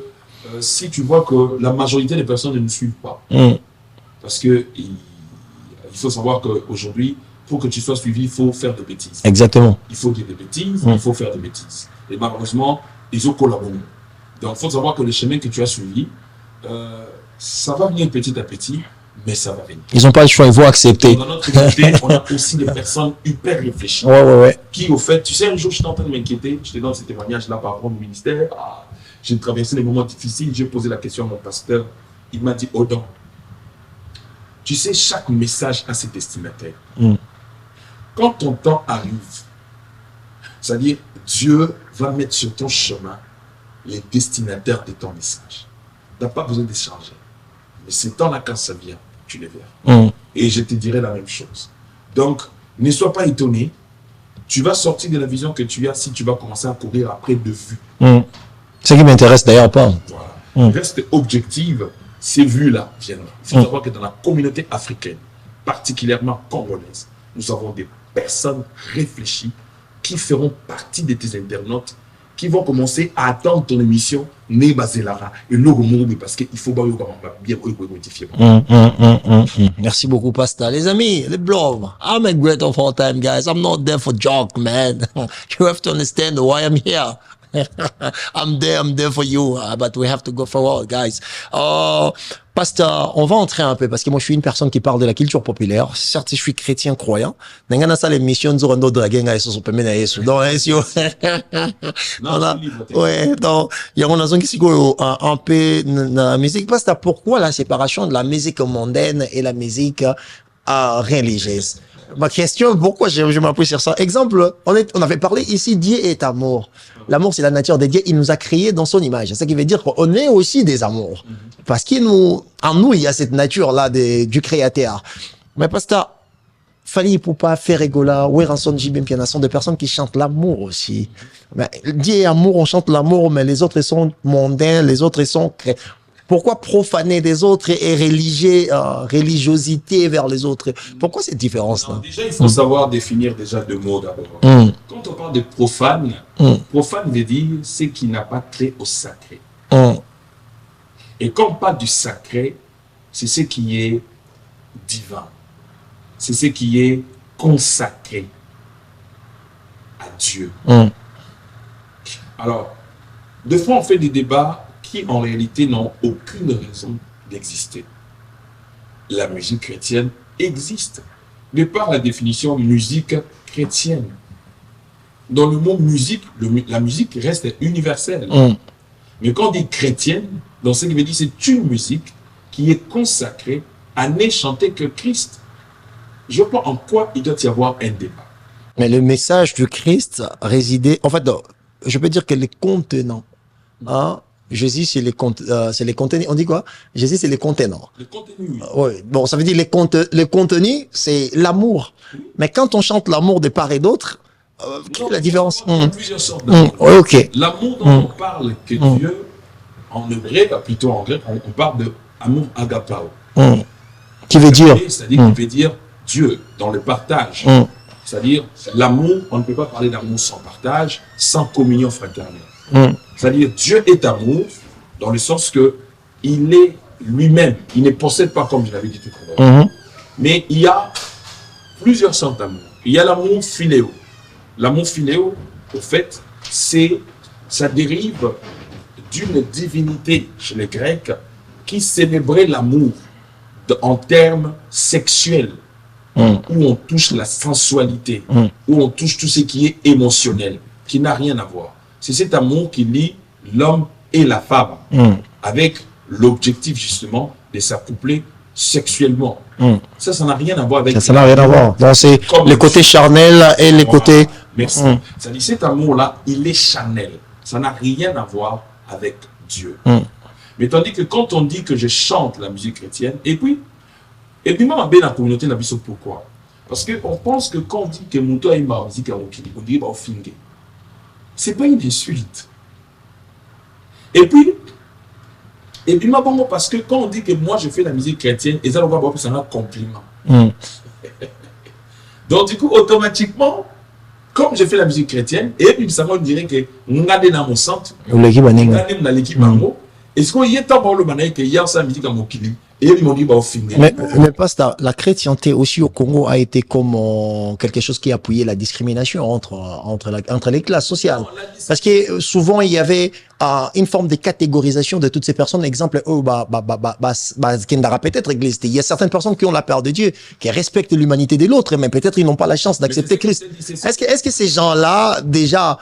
si tu vois que la majorité des personnes ne nous suivent pas, parce que il faut savoir qu'aujourd'hui, pour que tu sois suivi, il faut faire des bêtises. Exactement. Il faut dire des bêtises, il faut faire des bêtises. Et malheureusement, ils ont collaboré. Donc, il faut savoir que le chemin que tu as suivi, ça va venir petit à petit, mais ça va venir. Ils n'ont pas le choix, ils vont accepter. Dans notre communauté, on a aussi des personnes hyper réfléchies. Qui, au fait, tu sais, un jour, j'étais en train de m'inquiéter, je te donne ce témoignage-là par rapport au ministère. J'ai traversé des moments difficiles, j'ai posé la question à mon pasteur. Il m'a dit, Odon, tu sais, chaque message a ses destinataires. Quand ton temps arrive, c'est-à-dire Dieu va mettre sur ton chemin les destinataires de ton message. Tu n'as pas besoin d'échanger. Mais ce temps-là, quand ça vient, tu les verras. Et je te dirai la même chose. Donc, ne sois pas étonné. Tu vas sortir de la vision que tu as si tu vas commencer à courir après de vue. Ce qui m'intéresse d'ailleurs pas. Voilà. Reste objective, ces vues-là viendront. Il faut savoir que dans la communauté africaine, particulièrement congolaise, nous avons des personnes réfléchies qui feront partie de tes internautes, qui vont commencer à attendre ton émission, parce qu'il faut bien modifier. Merci beaucoup, Pasteur. Les amis, les blogs, I'm a great of all time, guys. I'm not there for joke, man. You have to understand why I'm here. I'm there for you, but we have to go forward, guys. Pasteur, on va entrer un peu parce que moi je suis une personne qui parle de la culture populaire. Certes, je suis chrétien croyant. N'engana ça l'émission nous aurons draguer ngai so pe mena yesu. Donc ouais, donc il y a une raison qui s'y go un peu dans la musique. Pasteur, pourquoi la séparation de la musique mondaine et la musique religieuse? Ma question, pourquoi je m'appuie sur ça? Exemple, on avait parlé ici, Dieu est amour. L'amour, c'est la nature de Dieu. Il nous a créés dans son image. C'est ça qui veut dire qu'on est aussi des amours. Parce en nous, il y a cette nature-là du créateur. Mais pasteur, fallait pour pas faire rigoler, ouais, rançon Jibim, puis il y en a des personnes qui chantent l'amour aussi. Mais Dieu est amour, on chante l'amour, mais les autres sont mondains, les autres sont Pourquoi profaner des autres et religiosité vers les autres? Pourquoi cette différence-là? Déjà, il faut savoir définir déjà deux mots d'abord. Quand on parle de profane, profane veut dire ce qui n'a pas trait au sacré. Et quand on parle du sacré, c'est ce qui est divin. C'est ce qui est consacré à Dieu. Alors, des fois, on fait des débats qui, en réalité, n'ont aucune raison d'exister. La musique chrétienne existe. De par la définition musique chrétienne. Dans le mot musique, la musique reste universelle. Mais quand on dit chrétienne, dans ce qui veut dire, c'est une musique qui est consacrée à ne chanter que Christ. Je vois en quoi il doit y avoir un débat. Mais le message du Christ résidait, en fait, je peux dire que les contenants, Jésus, c'est les contenus. On dit quoi? Jésus, c'est les contenants. Le contenu, oui. Oui. Bon, ça veut dire les contenus, c'est l'amour. Mais quand on chante l'amour de part et d'autre, quelle est la différence? Il y a plusieurs sortes d'amour. Ok. L'amour dont on parle que Dieu, en hébreu, plutôt en grec, on parle de amour agapao. Qui veut dire? C'est-à-dire qui veut dire Dieu dans le partage. C'est-à-dire l'amour, on ne peut pas parler d'amour sans partage, sans communion fraternelle. C'est-à-dire Dieu est amour dans le sens que il est lui-même, il ne possède pas comme je l'avais dit tout à l'heure. Mais il y a plusieurs sortes d'amour. Il y a l'amour philéo. L'amour philéo, au fait, ça dérive d'une divinité chez les Grecs qui célébrait l'amour en termes sexuels, où on touche la sensualité, où on touche tout ce qui est émotionnel, qui n'a rien à voir. C'est cet amour qui lie l'homme et la femme, avec l'objectif justement de s'accoupler sexuellement. Ça n'a rien à voir avec... Ça n'a rien à voir. Donc c'est les côtés charnels et les côtés... Merci. C'est-à-dire cet amour-là, il est charnel. Ça n'a rien à voir avec Dieu. Mais tandis que quand on dit que je chante la musique chrétienne, et puis moi, dans la communauté, pourquoi? Parce qu'on pense que quand on dit que mon toit est ma musique à Okili, on dit au fingue. C'est pas une insulte. Et puis moi, parce que quand on dit que moi je fais la musique chrétienne, et ça, on va voir que c'est un compliment. Donc, du coup, automatiquement, comme je fais la musique chrétienne, et puis ça, on dirait que nous avons dans mon centre, nous avons dans l'équipe Mango, est-ce qu'il y a tant le manaï que hier, ça musique à Mokili, et ils m'ont dit, bah, au final. Mais pasteur, la chrétienté aussi au Congo a été comme quelque chose qui appuyait la discrimination entre les classes sociales. Parce que souvent, il y avait une forme de catégorisation de toutes ces personnes. Exemple, peut-être Église. Il y a certaines personnes qui ont la peur de Dieu, qui respectent l'humanité de l'autre, mais peut-être ils n'ont pas la chance d'accepter Christ. Est-ce que ces gens-là, déjà,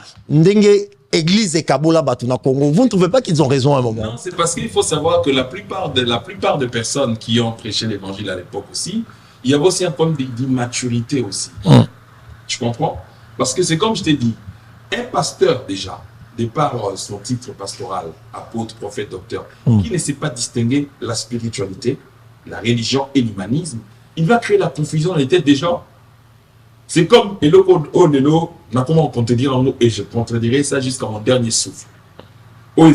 Église et Kabola Batuna Congo, vous ne trouvez pas qu'ils ont raison à un moment? Non, c'est parce qu'il faut savoir que la plupart de personnes qui ont prêché l'évangile à l'époque aussi, il y avait aussi un problème d'immaturité aussi. Tu comprends? Parce que c'est comme je t'ai dit, un pasteur déjà, de par son titre pastoral, apôtre, prophète, docteur, qui ne sait pas distinguer la spiritualité, la religion et l'humanisme, il va créer la confusion dans les têtes des gens. C'est comme, et comment on te dire en nous, et je contredirai ça jusqu'à mon dernier souffle. Il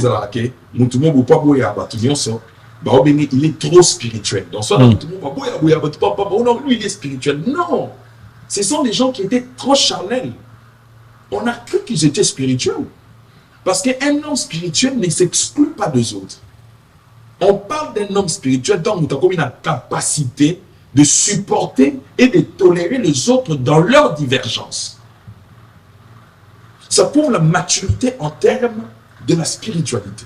est trop spirituel. Donc, soit lui, il est spirituel. Non! Ce sont des gens qui étaient trop charnels. On a cru qu'ils étaient spirituels. Parce qu'un homme spirituel ne s'exclut pas des autres. On parle d'un homme spirituel donc il a comme une capacité de supporter et de tolérer les autres dans leurs divergences. Ça prouve la maturité en termes de la spiritualité.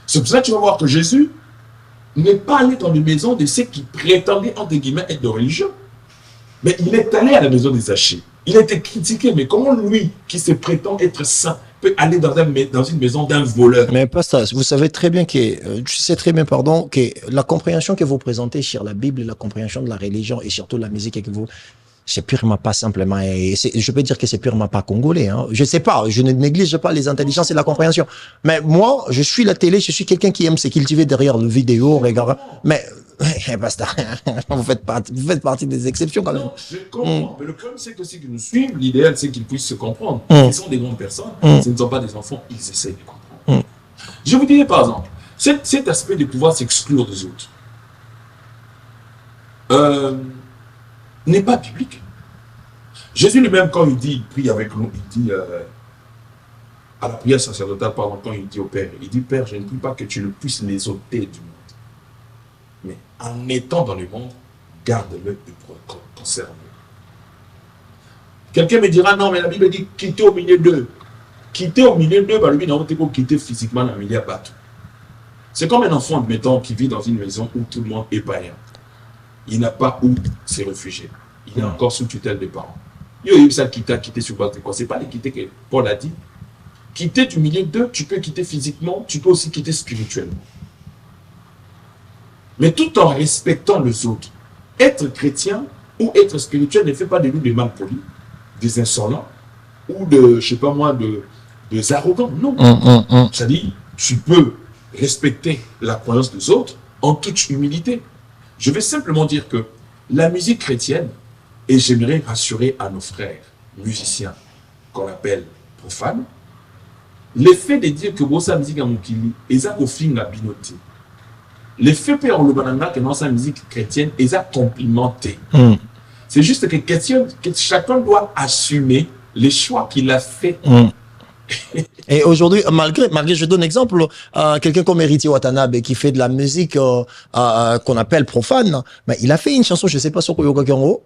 C'est pour ça que tu vas voir que Jésus n'est pas allé dans les maisons de ceux qui prétendaient, entre guillemets, être de religieux. Mais il est allé à la maison des Zachée. Il a été critiqué, mais comment lui, qui se prétend être saint, peut aller dans une maison d'un voleur? Mais pasteur, vous savez très bien que la compréhension que vous présentez sur la Bible, la compréhension de la religion et surtout la musique que vous, c'est purement pas simplement, je peux dire que c'est purement pas congolais, hein. Je sais pas, je ne néglige pas les intelligences et la compréhension. Mais moi, je suis la télé, je suis quelqu'un qui aime se cultiver derrière le vidéo, regarde. Mais, pasteur, vous faites partie des exceptions quand même. Non, je comprends. Mais le problème, c'est que ceux qui nous suivent, l'idéal, c'est qu'ils puissent se comprendre. Ils sont des grandes personnes, ce ne sont pas des enfants, ils essayent de comprendre. Je vous dirais par exemple, Cet aspect de pouvoir s'exclure des autres n'est pas biblique. Jésus lui-même, quand il prie avec nous, il dit à la prière sacerdotale, pardon, quand il dit au Père, il dit, Père, je ne prie pas que tu le puisses les ôter du monde, mais en étant dans le monde, garde-le et conserve-le. Quelqu'un me dira, non, mais la Bible dit, quitter au milieu d'eux. Quitter au milieu d'eux, bah, lui, non, on quitter physiquement dans le milieu bateau. C'est comme un enfant, admettons, qui vit dans une maison où tout le monde est païen. Il n'a pas où se réfugier. Il est encore sous tutelle des parents. Il y a eu ça quitter sur base de quoi? C'est pas les quitter que Paul a dit. Quitter du milieu d'eux, tu peux quitter physiquement, tu peux aussi quitter spirituellement. Mais tout en respectant les autres. Être chrétien ou être spirituel ne fait pas de nous des malpolis, des insolents, ou de, je sais pas moi, des arrogants. Non. C'est-à-dire, tu peux respecter la croyance des autres en toute humilité. Je vais simplement dire que la musique chrétienne, et j'aimerais rassurer à nos frères musiciens qu'on appelle profanes, l'effet de dire que sa musique à Mukili, et ça au film à Binoti, l'effet père en le banana que dans sa musique chrétienne, et ça complimenté. C'est juste que chacun doit assumer les choix qu'il a fait. Et aujourd'hui, malgré, je donne un exemple, quelqu'un comme Héritier Watanabe qui fait de la musique qu'on appelle profane, mais il a fait une chanson, je sais pas sur Koyoka Kyango,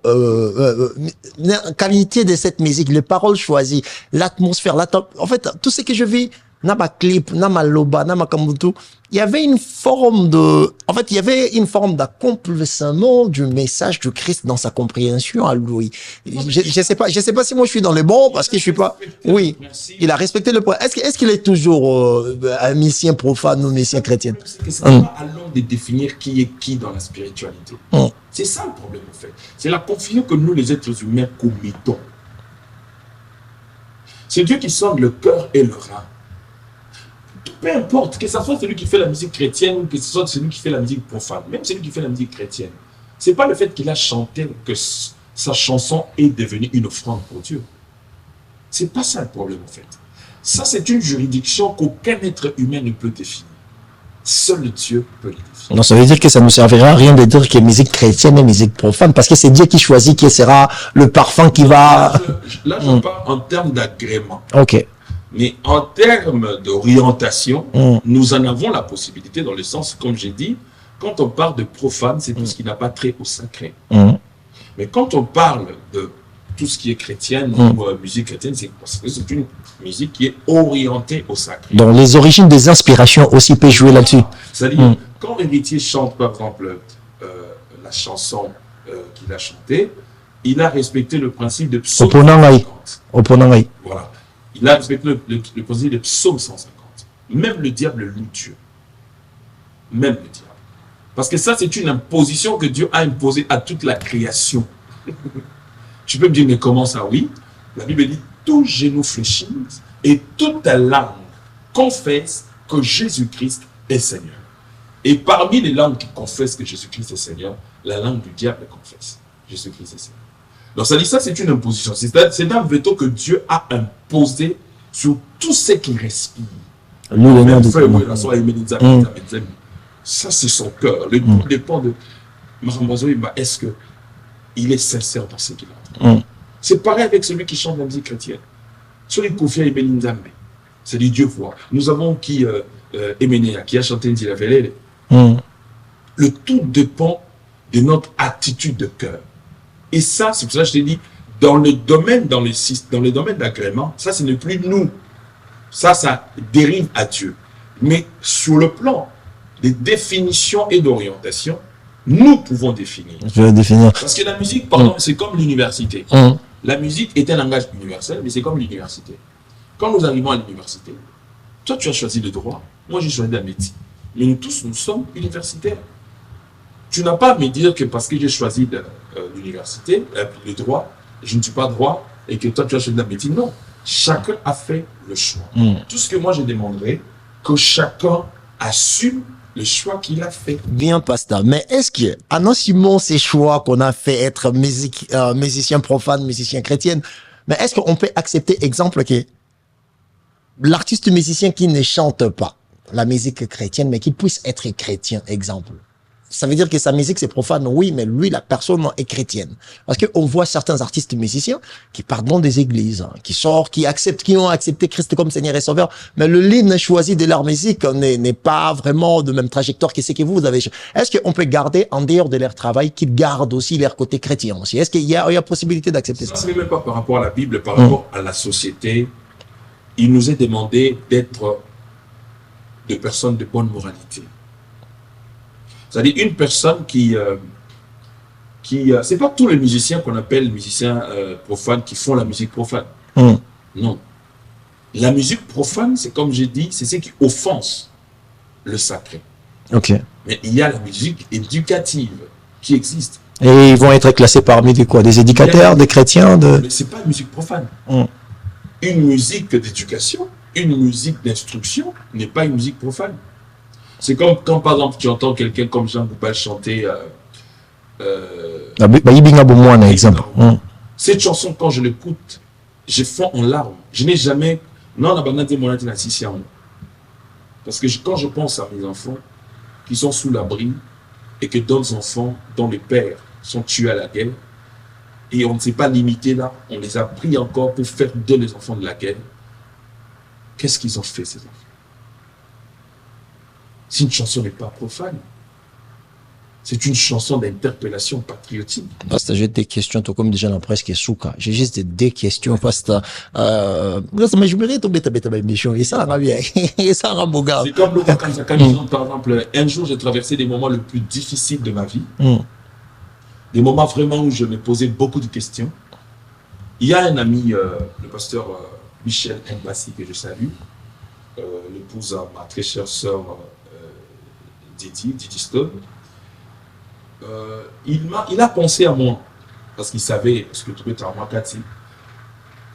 qualité de cette musique, les paroles choisies, l'atmosphère, en fait, tout ce que je vis, n'a pas clip, n'a pas loba, n'a pas kambutu, il y avait une forme d'accomplissement du message du Christ dans sa compréhension à lui. Je sais pas si moi je suis dans le bon, parce que je suis pas, oui. Il a respecté le point. Est-ce qu'il est toujours un musicien profane ou musicien chrétien? C'est pas à l'homme de définir qui est qui dans la spiritualité. C'est ça le problème en fait. C'est la confusion que nous les êtres humains commettons. C'est Dieu qui sonde le cœur et le rein. Peu importe, que ce soit celui qui fait la musique chrétienne ou que ce soit celui qui fait la musique profane, même celui qui fait la musique chrétienne, c'est pas le fait qu'il a chanté que sa chanson est devenue une offrande pour Dieu. C'est pas ça le problème en fait. Ça c'est une juridiction qu'aucun être humain ne peut définir. Seul Dieu peut le définir. Non, ça veut dire que ça ne servira à rien de dire que musique chrétienne et musique profane, parce que c'est Dieu qui choisit qui sera le parfum qui va... Là, je parle en termes d'agrément. Ok. Mais en termes d'orientation, nous en avons la possibilité dans le sens, comme j'ai dit, quand on parle de profane, c'est tout ce qui n'a pas trait au sacré. Mais quand on parle de tout ce qui est chrétienne ou musique chrétienne, c'est parce que c'est une musique qui est orientée au sacré. Donc les origines des inspirations aussi peuvent jouer là-dessus. C'est-à-dire, quand Héritier chante par exemple la chanson qu'il a chantée, il a respecté le principe de psaume 150. Voilà. Il a respecté le principe de psaume 150. Même le diable loue Dieu. Même le diable. Parce que ça, c'est une imposition que Dieu a imposée à toute la création. Tu peux me dire, mais comment ça? Oui. La Bible dit, tout genou fléchit et toute ta langue confesse que Jésus-Christ est Seigneur. Et parmi les langues qui confessent que Jésus-Christ est Seigneur, la langue du diable confesse. Jésus-Christ est Seigneur. Donc ça dit ça, c'est une imposition. C'est un veto que Dieu a imposé sur tout ce qui respire. Ça, c'est son cœur. Le tout dépend de Marambazo. Est-ce qu'il est sincère dans ce qu'il entend? C'est pareil avec celui qui chante la musique chrétienne. Celui qui a Belinzambe, c'est du Dieu voix. Nous avons qui Emenea, qui a chanté Ndila Velele. Le tout dépend de notre attitude de cœur. Et ça, c'est pour ça que je t'ai dit, dans le domaine d'agrément, ça, ce n'est plus nous. Ça dérive à Dieu. Mais sur le plan des définitions et d'orientation, nous pouvons définir. Je vais définir. Parce que la musique, pardon, c'est comme l'université. La musique est un langage universel, mais c'est comme l'université. Quand nous arrivons à l'université, toi, tu as choisi le droit, moi, j'ai choisi la médecine. Mais nous tous, nous sommes universitaires. Tu n'as pas à me dire que parce que j'ai choisi l'université, le droit, je ne suis pas droit, et que toi, tu as choisi la médecine. Non. Chacun a fait le choix. Tout ce que moi, je demanderais, que chacun assume le choix qu'il a fait. Bien, pasteur. Mais est-ce que, en assumant ces choix qu'on a fait être musicien profane, musicien chrétien, mais est-ce qu'on peut accepter, exemple, que l'artiste musicien qui ne chante pas, la musique chrétienne, mais qu'il puisse être chrétien, exemple. Ça veut dire que sa musique c'est profane, oui, mais lui, la personne est chrétienne. Parce qu'on voit certains artistes musiciens qui partent dans des églises, hein, qui sortent, qui ont accepté Christ comme Seigneur et Sauveur, mais le ligne choisi de leur musique n'est pas vraiment de même trajectoire que ce que vous avez. Est-ce qu'on peut garder, en dehors de leur travail, qu'ils gardent aussi leur côté chrétien aussi? Est-ce qu'il y a possibilité d'accepter ça? Ce n'est même pas par rapport à la Bible, par rapport à la société. Il nous est demandé d'être des personnes de bonne moralité. C'est-à-dire une personne c'est pas tous les musiciens qu'on appelle musiciens profanes qui font la musique profane. Non. La musique profane, c'est comme j'ai dit, c'est ce qui offense le sacré. Ok. Mais il y a la musique éducative qui existe. Et ils vont être classés parmi des éducateurs, des chrétiens, Mais c'est pas une musique profane. Une musique d'éducation, une musique d'instruction n'est pas une musique profane. C'est comme quand, par exemple, tu entends quelqu'un comme Jean Goupal chanter exemple. Cette chanson, quand je l'écoute, je fonds en larmes. Je n'ai jamais... Non, on a abandonné mon attitude. Parce que quand je pense à mes enfants qui sont sous l'abri et que d'autres enfants dont les pères sont tués à la guerre, et on ne s'est pas limité là, on les a pris encore pour faire d'eux les enfants de la guerre. Qu'est-ce qu'ils ont fait, ces enfants? Si une chanson n'est pas profane, c'est une chanson d'interpellation patriotique. Parce que j'ai des questions, tout comme déjà dans presque Souka. J'ai juste des questions parce que mais je me tomber ta émission et ça va bien. Et ça rend beau gars. C'est comme le quand par exemple, un jour j'ai traversé des moments les plus difficiles de ma vie. Des moments vraiment où je me posais beaucoup de questions. Il y a un ami, le pasteur Michel Mbassi, que je salue, l'épouse à ma très chère sœur Didi Stone. Il a pensé à moi, parce qu'il savait ce que tu étais en moi, Cathy.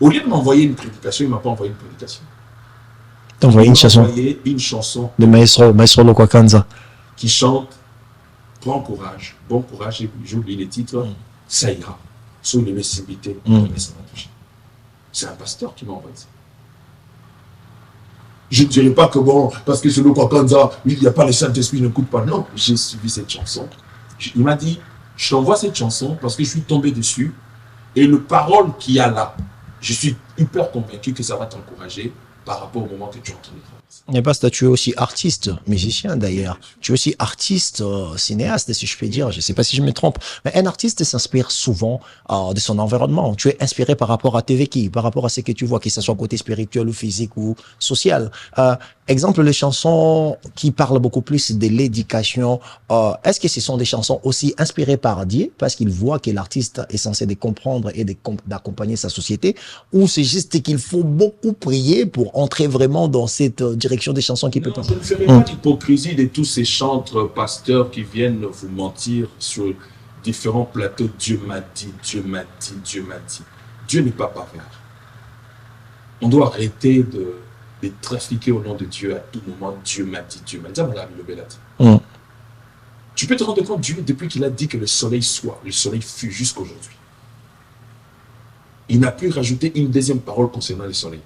Au lieu de m'envoyer une prédication, il ne m'a pas envoyé une prédication. T'as envoyé une chanson? Une chanson de Maestro Lokwakanza qui chante Prends courage, bon courage, j'oublie les titres, ça ira, sous les messibilités, c'est un pasteur qui m'a envoyé ça. Je ne dirais pas que bon, parce que c'est Lokwakanza, il n'y a pas le Saint-Esprit, ne coûte pas. Non, j'ai suivi cette chanson. Il m'a dit, je t'envoie cette chanson parce que je suis tombé dessus et le parole qu'il y a là, je suis hyper convaincu que ça va t'encourager par rapport au moment que tu es en train de traverser. Et parce que tu es aussi artiste, musicien d'ailleurs. Tu es aussi artiste, cinéaste, si je peux dire. Je ne sais pas si je me trompe. Mais un artiste s'inspire souvent de son environnement. Tu es inspiré par rapport à tes vécus, par rapport à ce que tu vois, que ce soit côté spirituel ou physique ou social. Exemple, les chansons qui parlent beaucoup plus de l'éducation. Est-ce que ce sont des chansons aussi inspirées par Dieu parce qu'il voit que l'artiste est censé de comprendre et d'accompagner sa société, ou c'est juste qu'il faut beaucoup prier pour entrer vraiment dans cette direction des chansons qui peut... Je ne ferai pas l'hypocrisie de tous ces chantres pasteurs qui viennent vous mentir sur différents plateaux. Dieu m'a dit, Dieu m'a dit, Dieu m'a dit. Dieu n'est pas bavard. On doit arrêter de trafiquer au nom de Dieu à tout moment. Dieu m'a dit, Dieu m'a dit. Tu peux te rendre compte, Dieu, depuis qu'il a dit que le soleil soit, le soleil fut jusqu'aujourd'hui. Il n'a pu rajouter une deuxième parole concernant le soleil.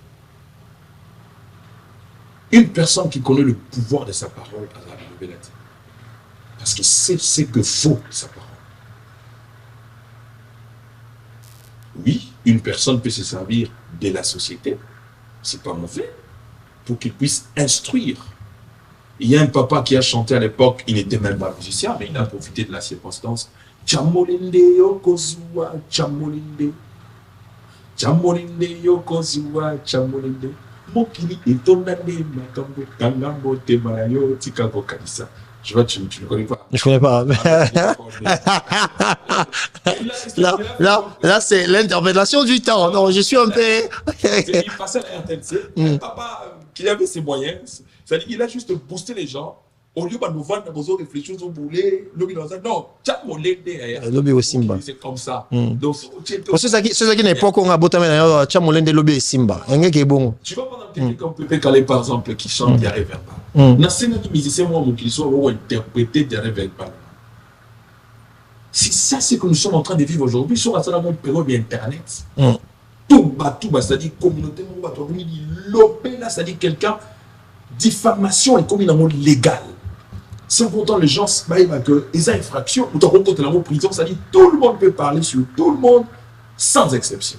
Une personne qui connaît le pouvoir de sa parole à la Bible, parce que c'est ce que vaut sa parole. Oui, une personne peut se servir de la société, c'est pas mauvais, pour qu'il puisse instruire. Il y a un papa qui a chanté à l'époque, il n'était même pas musicien, mais il a profité de la circonstance. Chamolinde yokozua, chamolinde. Chamolinde yokozua, chamolinde. Mokili etonane makambo kangambo temarayo tikago kanisa. Je vois, tu ne connais pas. Je connais pas. Là, c'est l'interprétation du temps. Non, je suis un peu... Il passait à RTNC, un papa qui avait ses moyens, c'est-à-dire qu'il a juste boosté les gens. Au lieu de nous vendre, nous avons réfléchi, nous avons boulé, non, lobby au Simba. C'est comme ça. Donc, c'est ça qui n'est pas qu'on a beau d'ailleurs, Tchamolende lobby Simba. Tu vois, pendant quelqu'un comme Pépé Calais, par exemple, qui chante des rêves verbales. Dans la scène de musiciens, moi, qui sont interprétés des rêves verbales. Si ça, c'est que nous sommes en train de vivre aujourd'hui, sur la salle de période d'Internet, tout bas, c'est-à-dire communauté, c'est-à-dire quelqu'un. diffamation est comme une amour légale. Sans pourtant les gens se battent que les infractions, ou tant que l'amour prison, ça dit tout le monde peut parler sur tout le monde, sans exception.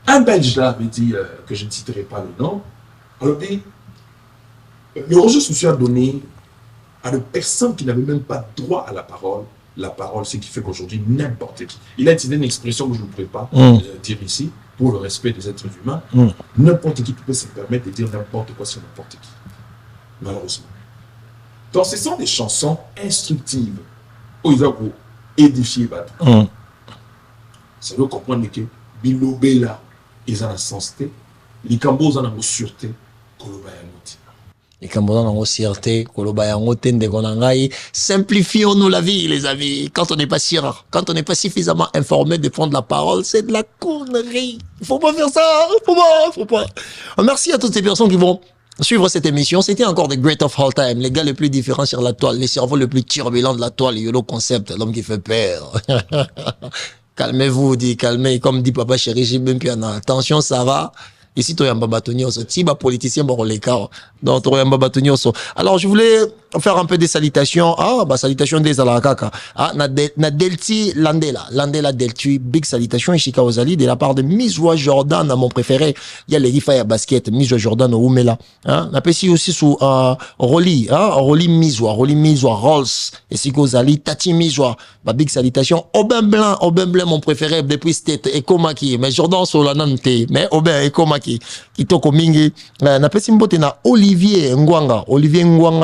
Un Belge là avait dit, que je ne citerai pas le nom, alors dit, le rejet social donné à des personnes qui n'avaient même pas droit à la parole. La parole, c'est ce qui fait qu'aujourd'hui, n'importe qui. Il a utilisé une expression que je ne pourrais pas dire ici, pour le respect des êtres humains. N'importe qui peut se permettre de dire n'importe quoi sur n'importe qui. Malheureusement. Donc, ce sont des chansons instructives. Où ils ont édifié. Ça veut comprendre que Bilobé là, ils ont la sensité. Les Cambos ont la sûreté. Kolobayamoti. Les Cambodgiens ont aussi certé, simplifions-nous la vie, les amis. Quand on n'est pas sûr, quand on n'est pas suffisamment informé de prendre la parole, c'est de la connerie. Faut pas faire ça, faut pas. Merci à toutes ces personnes qui vont suivre cette émission. C'était encore The Great of All Time, les gars les plus différents sur la toile, les cerveaux les plus turbulents de la toile, YOLO Concept, l'homme qui fait peur. Calmez-vous, calmez, comme dit Papa Chéri, j'ai même plus attention, ça va. Ici, tu as un babatonio, si ma politicien, bon, l'écart. Donc, tu as un babatonio. Alors, je voulais faire un peu des salutations. Ah, bah, salutations des alakaka. Ah, na delti Landela delti, big salutations, Ishika Ozali, de la part de Miswa Jordan, mon préféré. Il y a les Rifa basket, Miswa Jordan au Oumela. Hein, na pesi aussi sous, Rolly, Rolly Miswa, Rolls, Ishika Ozali, Tati Miswa. Bah, big salutations. Aubin Blanc, mon préféré, depuis State, Ekomaki. Mais Jordan Solanante, mais Aubin, Ekomaki. Kitoko mingi na pesi mbote na Olivier Ngwanga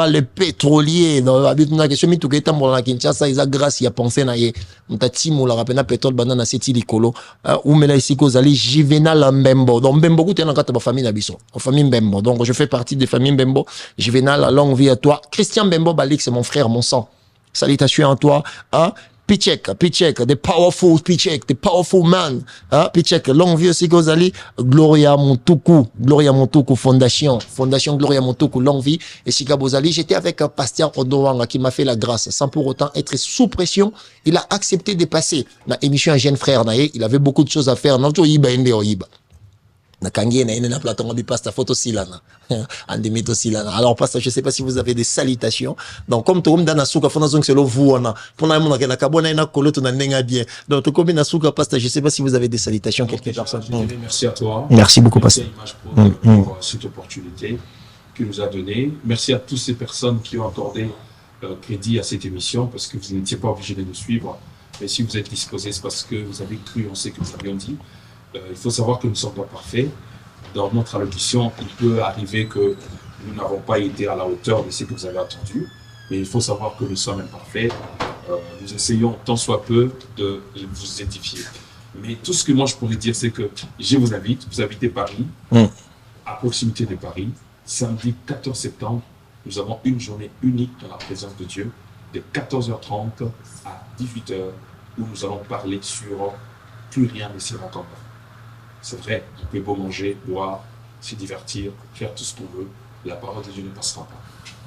le pétrolier dans habituna ke chemi tuketa mbola na Kinshasa isa grâce ya penser na ye mtatimo la rapena pétrole bana na seti likolo ou mela ici kozali Juvenal Mbembo donc Mbembo kuté na kata ba famille na biso famille Mbembo donc je fais partie de famille Mbembo. Juvenal, longue vie à toi. Christian Mbembo Balik, c'est mon frère, mon sang, salutations à toi, hein. Pichek, the powerful Pichek, the powerful man. Hein? Pichek, longue vie aussi Gozali, Gloria Montuku Fondation Gloria Montuku, longue vie. Et Sika Bozali, j'étais avec un pasteur Odowanga qui m'a fait la grâce, sans pour autant être sous pression. Il a accepté de passer dans l'émission Un jeune frère. Il avait beaucoup de choses à faire. Alors, pasteur, je ne sais pas si vous avez des salutations. Donc, comme tout le monde c'est le vous, donc, comme pasteur, je ne sais pas si vous avez des salutations, quelques personnes. Merci à toi. Merci beaucoup, pasteur. Pour cette opportunité que nous a donnée. Merci à toutes ces personnes qui ont accordé crédit à cette émission, parce que vous n'étiez pas obligés de nous suivre. Mais si vous êtes disposés, c'est parce que vous avez cru, on sait que nous avions dit. Il faut savoir que nous ne sommes pas parfaits. Dans notre allocution, il peut arriver que nous n'avons pas été à la hauteur de ce que vous avez attendu, mais il faut savoir que nous sommes imparfaits. Nous essayons tant soit peu de vous édifier. Mais tout ce que moi je pourrais dire, c'est que je vous invite, vous habitez Paris, à proximité de Paris, samedi 14 septembre, nous avons une journée unique dans la présence de Dieu, de 14h30 à 18h, où nous allons parler sur plus rien ne sera comme avant. C'est vrai, on peut beau manger, boire, se divertir, faire tout ce qu'on veut, la parole de Dieu ne passera pas.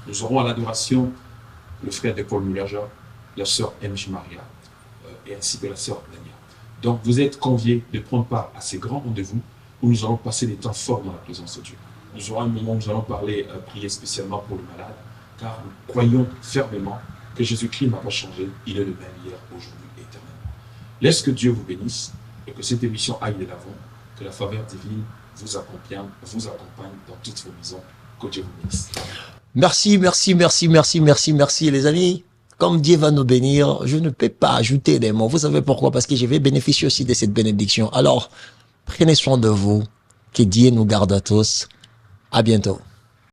Nous aurons à l'adoration le frère de Paul Mulaja, la sœur M.J. Maria, et ainsi que la sœur Dania. Donc vous êtes conviés de prendre part à ces grands rendez-vous où nous allons passer des temps forts dans la présence de Dieu. Nous aurons un moment où nous allons prier spécialement pour le malade, car nous croyons fermement que Jésus-Christ n'a pas changé, il est le même hier, aujourd'hui et éternellement. Laisse que Dieu vous bénisse et que cette émission aille de l'avant. Que la faveur divine vous accompagne dans toutes vos maisons. Que Dieu vous bénisse. Merci, les amis. Comme Dieu va nous bénir, je ne peux pas ajouter des mots. Vous savez pourquoi? Parce que je vais bénéficier aussi de cette bénédiction. Alors, prenez soin de vous. Que Dieu nous garde à tous. À bientôt.